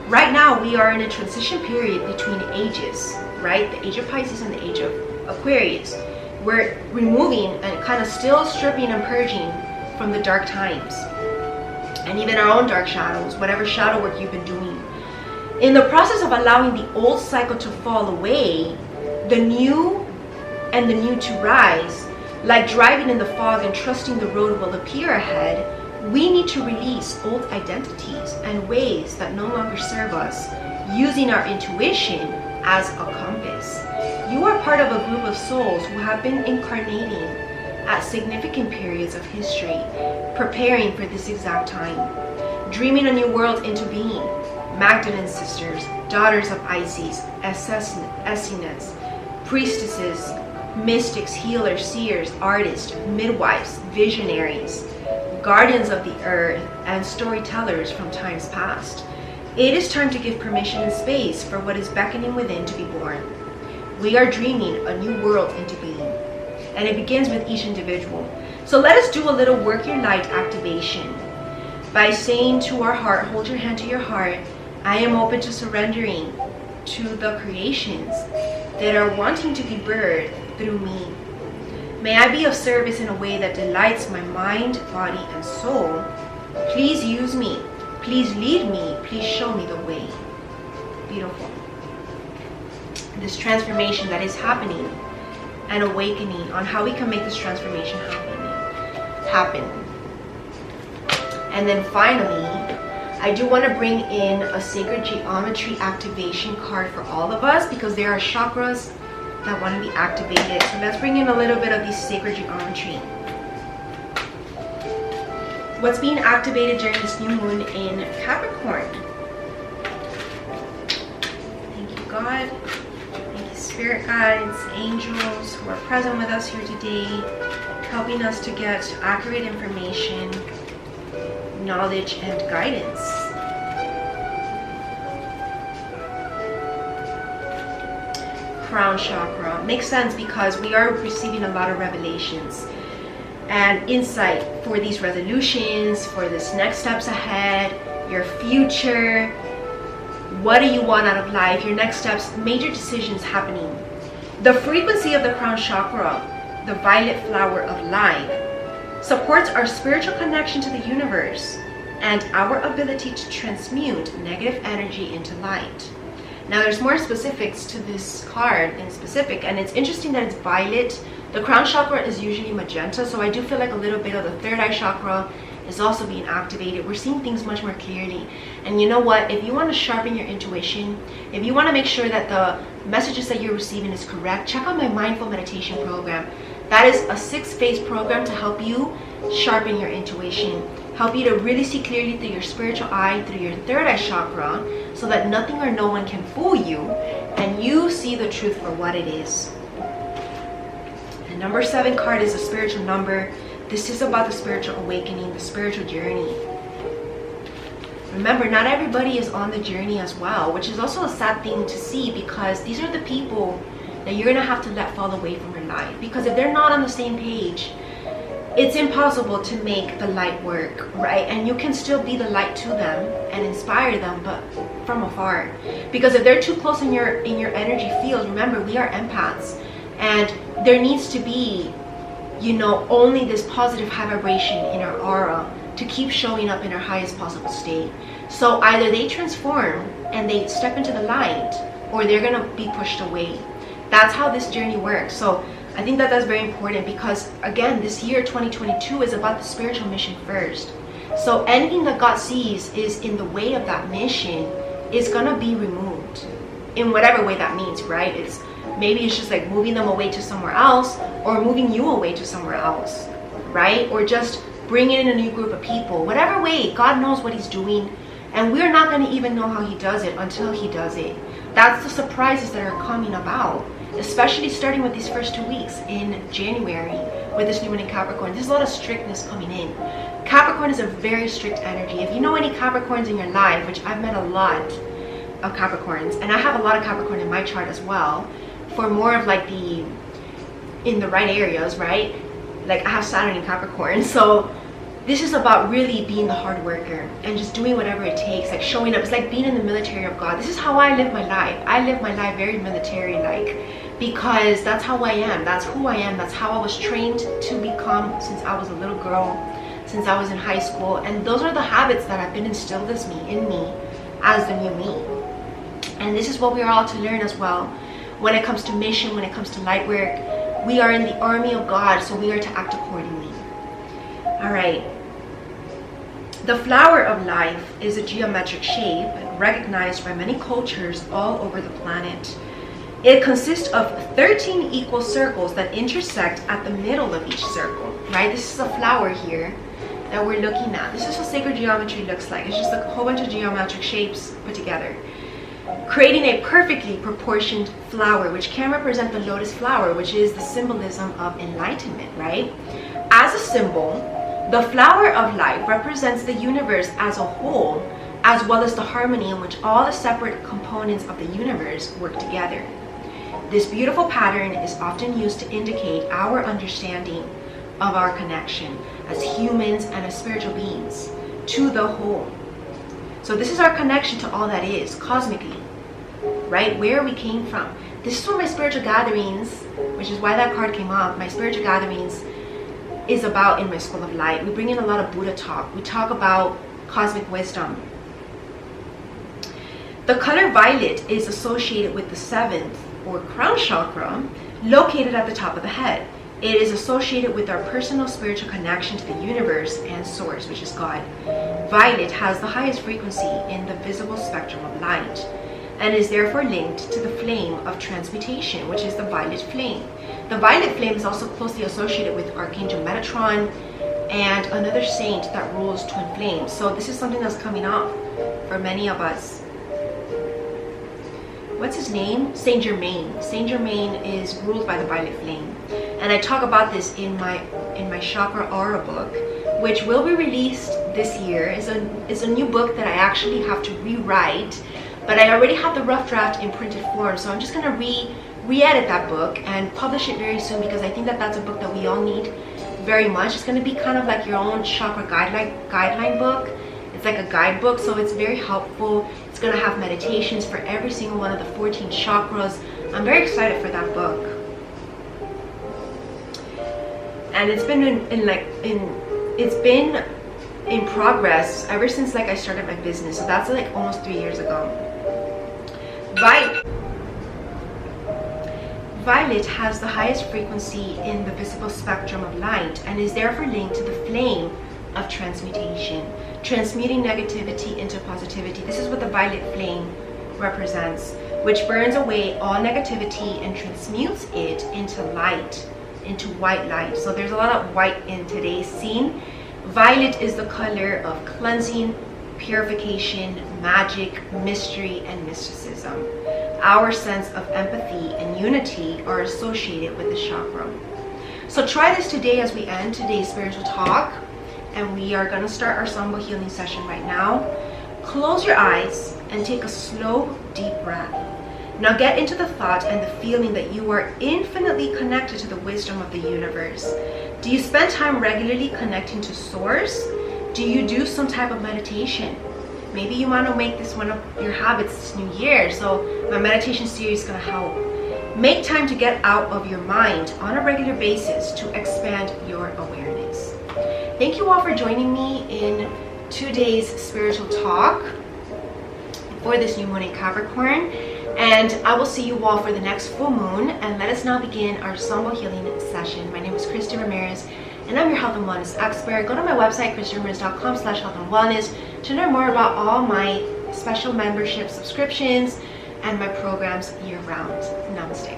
Right now we are in a transition period between ages, right? The age of Pisces and the age of Aquarius. We're removing and kind of still stripping and purging from the dark times. And even our own dark shadows, whatever shadow work you've been doing. In the process of allowing the old cycle to fall away, the new and the new to rise, like driving in the fog and trusting the road will appear ahead, we need to release old identities and ways that no longer serve us, using our intuition as a compass. You are part of a group of souls who have been incarnating at significant periods of history, preparing for this exact time, dreaming a new world into being. Magdalene sisters, daughters of Isis, Essenes, priestesses, mystics, healers, seers, artists, midwives, visionaries, guardians of the earth, and storytellers from times past. It is time to give permission and space for what is beckoning within to be born. We are dreaming a new world into being, and it begins with each individual. So let us do a little work your light activation by saying to our heart, hold your hand to your heart, I am open to surrendering to the creations that are wanting to be birthed through me. May I be of service in a way that delights my mind, body, and soul. Please use me. Please lead me. Please show me the way. Beautiful. This transformation that is happening, and awakening on how we can make this transformation happen. And then finally, I do want to bring in a sacred geometry activation card for all of us, because there are chakras that want to be activated. So let's bring in a little bit of this sacred geometry. What's being activated during this new moon in Capricorn? Thank you, God. Thank you, spirit guides, angels who are present with us here today, helping us to get accurate information, knowledge, and guidance. Crown chakra makes sense because we are receiving a lot of revelations and insight for these resolutions, for this next steps ahead, your future, what do you want out of life, your next steps, major decisions happening. The frequency of the crown chakra, the violet flower of life, supports our spiritual connection to the universe and our ability to transmute negative energy into light. Now there's more specifics to this card in specific, and it's interesting that it's violet. The crown chakra is usually magenta, so I do feel like a little bit of the third eye chakra is also being activated. We're seeing things much more clearly. And you know what? If you want to sharpen your intuition, if you want to make sure that the messages that you're receiving is correct, check out my mindful meditation program. That is a 6-phase program to help you sharpen your intuition, help you to really see clearly through your spiritual eye, through your third eye chakra, so that nothing or no one can fool you and you see the truth for what it is. The number 7 card is a spiritual number. This is about the spiritual awakening, the spiritual journey. Remember, not everybody is on the journey as well, which is also a sad thing to see, because these are the people that you're going to have to let fall away from your life. Because if they're not on the same page, it's impossible to make the light work, right? And you can still be the light to them and inspire them, but from afar. Because if they're too close in your energy field, remember, we are empaths, and there needs to be, you know, only this positive high vibration in our aura to keep showing up in our highest possible state. So either they transform and they step into the light, or they're gonna be pushed away. That's how this journey works. So I think that that's very important, because again, this year 2022 is about the spiritual mission first. So anything that God sees is in the way of that mission is gonna be removed in whatever way that means, right? Maybe it's just like moving them away to somewhere else, or moving you away to somewhere else, right? Or just bringing in a new group of people. Whatever way, God knows what he's doing, and we're not going to even know how he does it until he does it. That's the surprises that are coming about, especially starting with these first 2 weeks in January with this new moon in Capricorn. There's a lot of strictness coming in. Capricorn is a very strict energy. If you know any Capricorns in your life, which I've met a lot of Capricorns, and I have a lot of Capricorn in my chart as well, for more of like in the right areas, right? Like I have Saturn in Capricorn, so this is about really being the hard worker and just doing whatever it takes, like showing up. It's like being in the military of God. This is how I live my life. I live my life very military-like, because that's how I am. That's who I am. That's how I was trained to become since I was a little girl, since I was in high school. And those are the habits that have been instilled in me as the new me. And this is what we are all to learn as well. When it comes to mission, when it comes to light work, we are in the army of God, so we are to act accordingly. All right. The flower of life is a geometric shape recognized by many cultures all over the planet. It consists of 13 equal circles that intersect at the middle of each circle, right? This is a flower here that we're looking at. This is what sacred geometry looks like. It's just a whole bunch of geometric shapes put together, creating a perfectly proportioned flower, which can represent the lotus flower, which is the symbolism of enlightenment, right? As a symbol, the flower of life represents the universe as a whole, as well as the harmony in which all the separate components of the universe work together. This beautiful pattern is often used to indicate our understanding of our connection as humans and as spiritual beings to the whole. So this is our connection to all that is, cosmically, right? Where we came from. This is where my spiritual gatherings, which is why that card came up, my spiritual gatherings is about in my School of Light. We bring in a lot of Buddha talk. We talk about cosmic wisdom. The color violet is associated with the 7th or crown chakra, located at the top of the head. It is associated with our personal spiritual connection to the universe and source, which is God. Violet has the highest frequency in the visible spectrum of light, and is therefore linked to the flame of transmutation, which is the violet flame. The violet flame is also closely associated with Archangel Metatron and another saint that rules twin flames. So this is something that's coming up for many of us. What's his name? Saint Germain. Saint Germain is ruled by the violet flame. And I talk about this in my chakra aura book, which will be released this year. Is a new book that I actually have to rewrite, but I already have the rough draft in printed form, so I'm just gonna re-edit that book and publish it very soon, because I think that that's a book that we all need very much. It's gonna be kind of like your own chakra guideline book. It's like a guidebook, so it's very helpful. It's gonna have meditations for every single one of the 14 chakras. I'm very excited for that book. And it's been it's been in progress ever since I started my business. So that's almost 3 years ago. Violet has the highest frequency in the visible spectrum of light and is therefore linked to the flame of transmutation, transmuting negativity into positivity. This is what the violet flame represents, which burns away all negativity and transmutes it into light, into white light. So there's a lot of white in today's scene. Violet is the color of cleansing, purification, magic, mystery, and mysticism. Our sense of empathy and unity are associated with this chakra. So try this today as we end today's spiritual talk. And we are going to start our Samba healing session right now. Close your eyes and take a slow, deep breath. Now get into the thought and the feeling that you are infinitely connected to the wisdom of the universe. Do you spend time regularly connecting to Source? Do you do some type of meditation? Maybe you want to make this one of your habits this new year, so my meditation series is going to help. Make time to get out of your mind on a regular basis to expand your awareness. Thank you all for joining me in today's spiritual talk for this new moon in Capricorn. And I will see you all for the next full moon. And let us now begin our Sambal healing session. My name is Christie Ramirez, and I'm your health and wellness expert. Go to my website, christieramirez.com/health and wellness, to learn more about all my special membership subscriptions and my programs year-round. Namaste.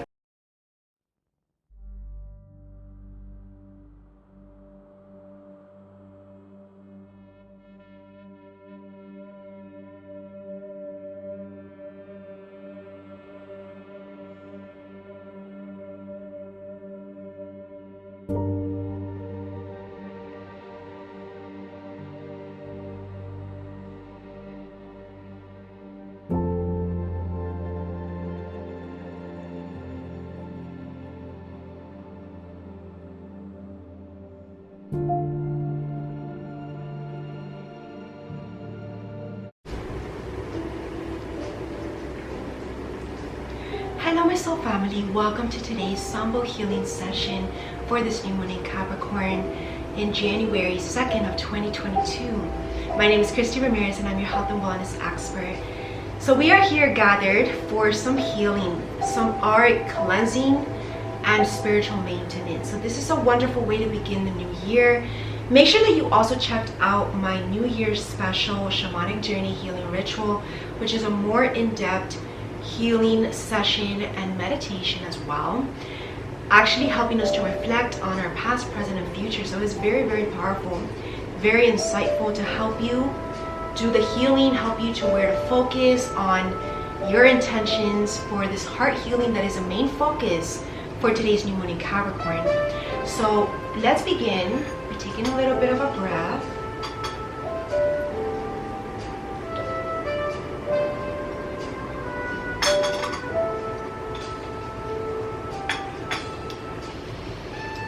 Hello my soul family, welcome to today's Sambal healing session for this new moon in Capricorn in January 2nd of 2022. My name is Christie Ramirez and I'm your health and wellness expert. So we are here gathered for some healing, some auric cleansing and spiritual maintenance. So this is a wonderful way to begin the new year. Make sure that you also checked out my New Year's special shamanic journey healing ritual, which is a more in-depth healing session and meditation as well, actually helping us to reflect on our past, present, and future. So it's very, very powerful, very insightful to help you do the healing, help you to where to focus on your intentions for this heart healing that is a main focus for today's new moon in Capricorn. So let's begin by taking a little bit of a breath.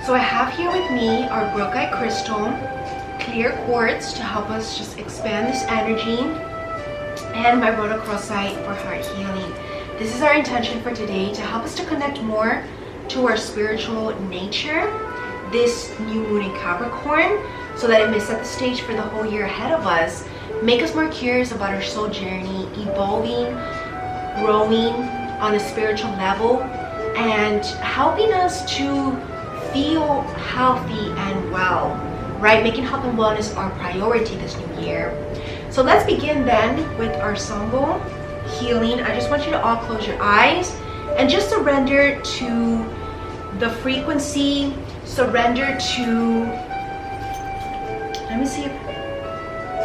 So I have here with me our Brookeite crystal, clear quartz to help us just expand this energy, and my rhodochrosite for heart healing. This is our intention for today, to help us to connect more to our spiritual nature this new moon in Capricorn, so that it may set the stage for the whole year ahead of us, make us more curious about our soul journey, evolving, growing on a spiritual level, and helping us to feel healthy and well, right? Making health and wellness our priority this new year. So let's begin then with our Sambal healing. I just want you to all close your eyes and just surrender to the frequency, surrender to, let me see if,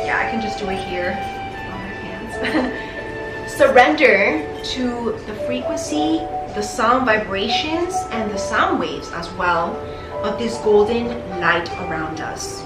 yeah, I can just do it here on my hands. Surrender to the frequency, the sound vibrations, and the sound waves as well of this golden light around us.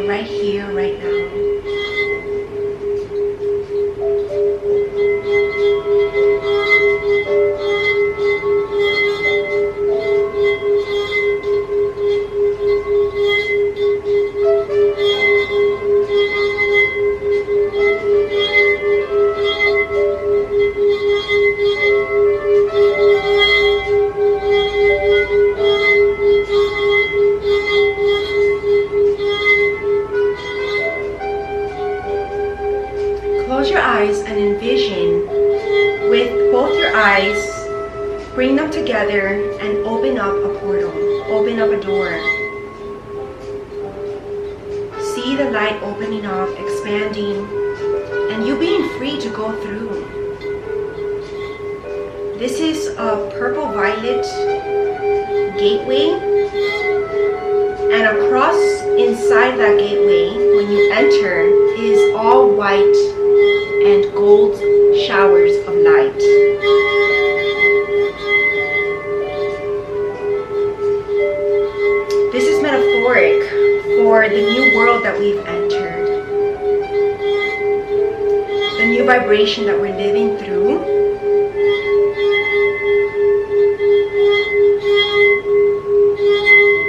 Right here, right now. Close your eyes and envision with both your eyes, bring them together and open up a portal, open up a door. See the light opening up, expanding, and you being free to go through. This is a purple violet gateway, and across inside that gateway, when you enter, is all white and gold showers of light. This is metaphoric for the new world that we've entered, the new vibration that we're living through,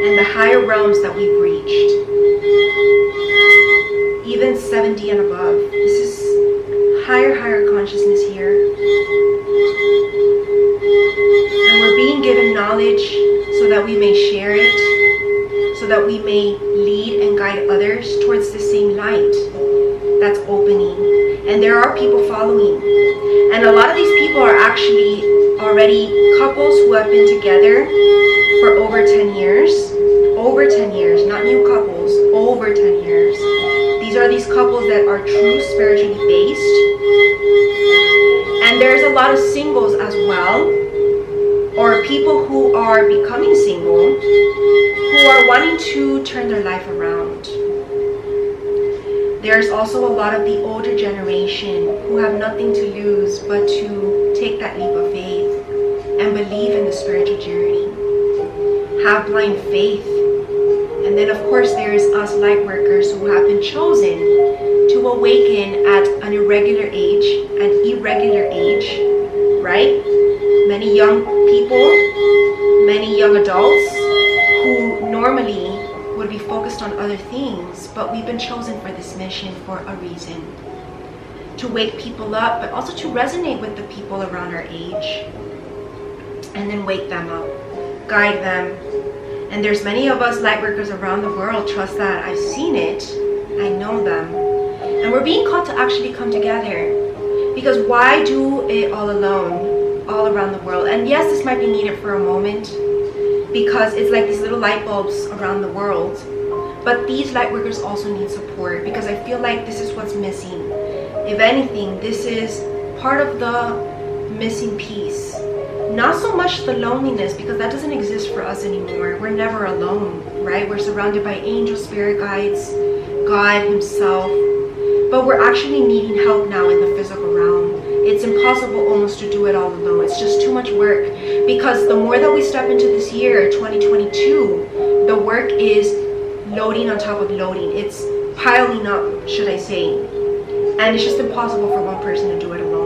and the higher realms that we've reached, even 70 and above. This is higher consciousness here, and we're being given knowledge so that we may share it, so that we may lead and guide others towards the same light that's opening. And there are people following, and a lot of these people are actually already couples who have been together for over 10 years. Over 10 years, not new couples, over 10 years. These are these couples that are true spiritually based. And there's a lot of singles as well, or people who are becoming single, who are wanting to turn their life around. There's also a lot of the older generation who have nothing to lose but to take that leap of faith and believe in the spiritual journey. Have blind faith. And then of course there's us light workers who have been chosen to awaken at an irregular age, right? Many young people, many young adults who normally would be focused on other things, but we've been chosen for this mission for a reason. To wake people up, but also to resonate with the people around our age, and then wake them up, guide them. And there's many of us light workers around the world, trust that. I've seen it, I know them. And we're being called to actually come together. Because why do it all alone, all around the world? And yes, this might be needed for a moment, because it's like these little light bulbs around the world. But these light workers also need support, because I feel like this is what's missing. If anything, this is part of the missing piece. Not so much the loneliness, because that doesn't exist for us anymore. We're never alone, right? We're surrounded by angels, spirit guides, God himself. But we're actually needing help now in the physical realm. It's impossible almost to do it all alone. It's just too much work. Because the more that we step into this year, 2022, the work is loading on top of loading. It's piling up, should I say. And it's just impossible for one person to do it alone.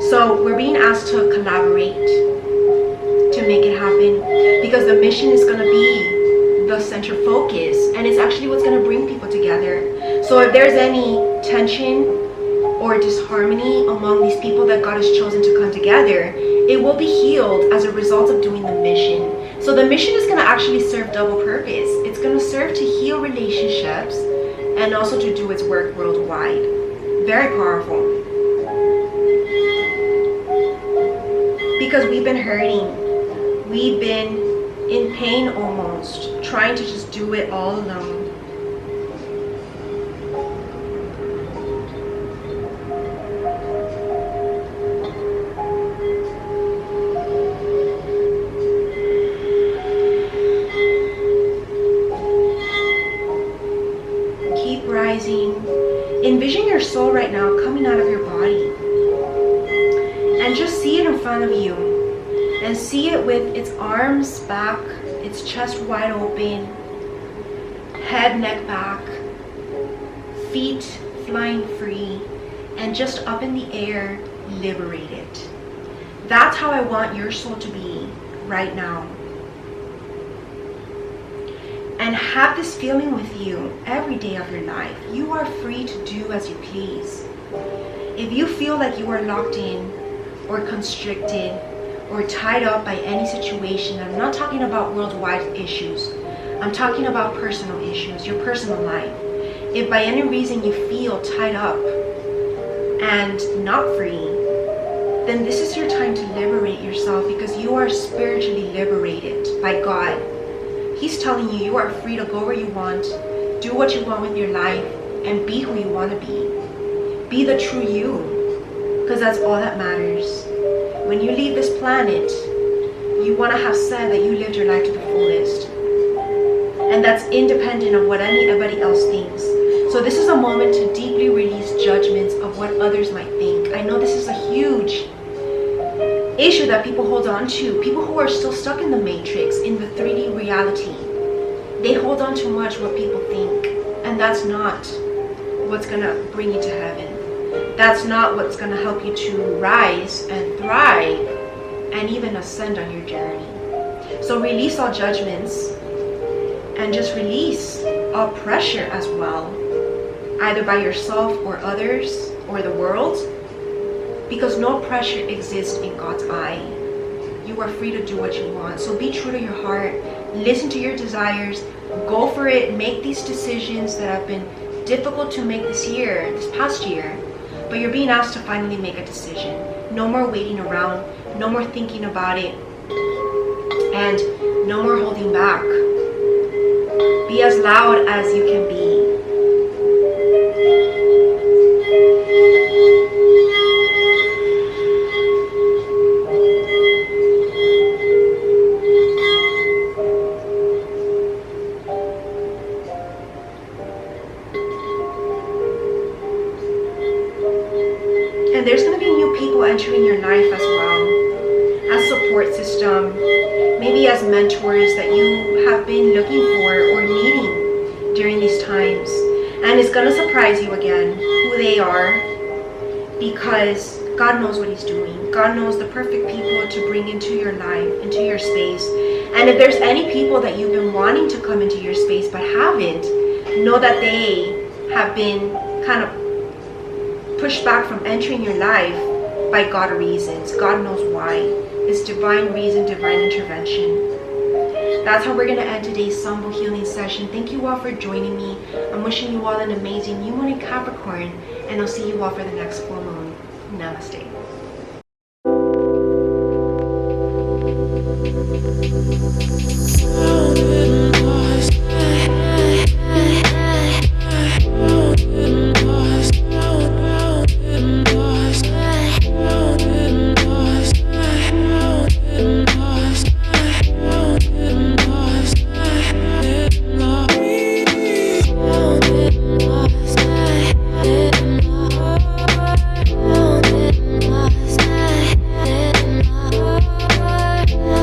So we're being asked to collaborate to make it happen, because the mission is going to be the center focus, and it's actually what's going to bring people together. So if there's any tension or disharmony among these people that God has chosen to come together, it will be healed as a result of doing the mission. So the mission is going to actually serve double purpose. It's going to serve to heal relationships and also to do its work worldwide. Very powerful. Because we've been hurting, we've been in pain almost, trying to just do it all alone. Keep rising. Envision your soul right now coming out of your body. And just see it in front of you, and see it with its arms back, its chest wide open, head, neck back, feet flying free, and just up in the air, liberated. That's how I want your soul to be right now. And have this feeling with you every day of your life. You are free to do as you please. If you feel like you are locked in, or constricted, or tied up by any situation, I'm not talking about worldwide issues. I'm talking about personal issues, your personal life. If by any reason you feel tied up and not free, then this is your time to liberate yourself, because you are spiritually liberated by God. He's telling you, you are free to go where you want, do what you want with your life, and be who you want to be. Be the true you, because that's all that matters. When you leave this planet, you want to have said that you lived your life to the fullest. And that's independent of what anybody else thinks. So this is a moment to deeply release judgments of what others might think. I know this is a huge issue that people hold on to. People who are still stuck in the matrix, in the 3D reality. They hold on too much what people think. And that's not what's going to bring you to heaven. That's not what's going to help you to rise and thrive and even ascend on your journey. So release all judgments and just release all pressure as well, either by yourself or others or the world, because no pressure exists in God's eye. You are free to do what you want. So be true to your heart, listen to your desires, go for it, make these decisions that have been difficult to make this past year, but you're being asked to finally make a decision. No more waiting around, no more thinking about it, and no more holding back. Be as loud as you can be. And there's going to be new people entering your life as well, as support system, maybe as mentors that you have been looking for or needing during these times. And it's going to surprise you again who they are, because God knows what He's doing. God knows the perfect people to bring into your life, into your space. And if there's any people that you've been wanting to come into your space but haven't, know that they have been kind of pushed back from entering your life by God reasons. God knows why. It's divine reason, divine intervention. That's how we're going to end today's Sambal healing session. Thank you all for joining me. I'm wishing you all an amazing new moon in Capricorn, and I'll see you all for the next full moon. Namaste.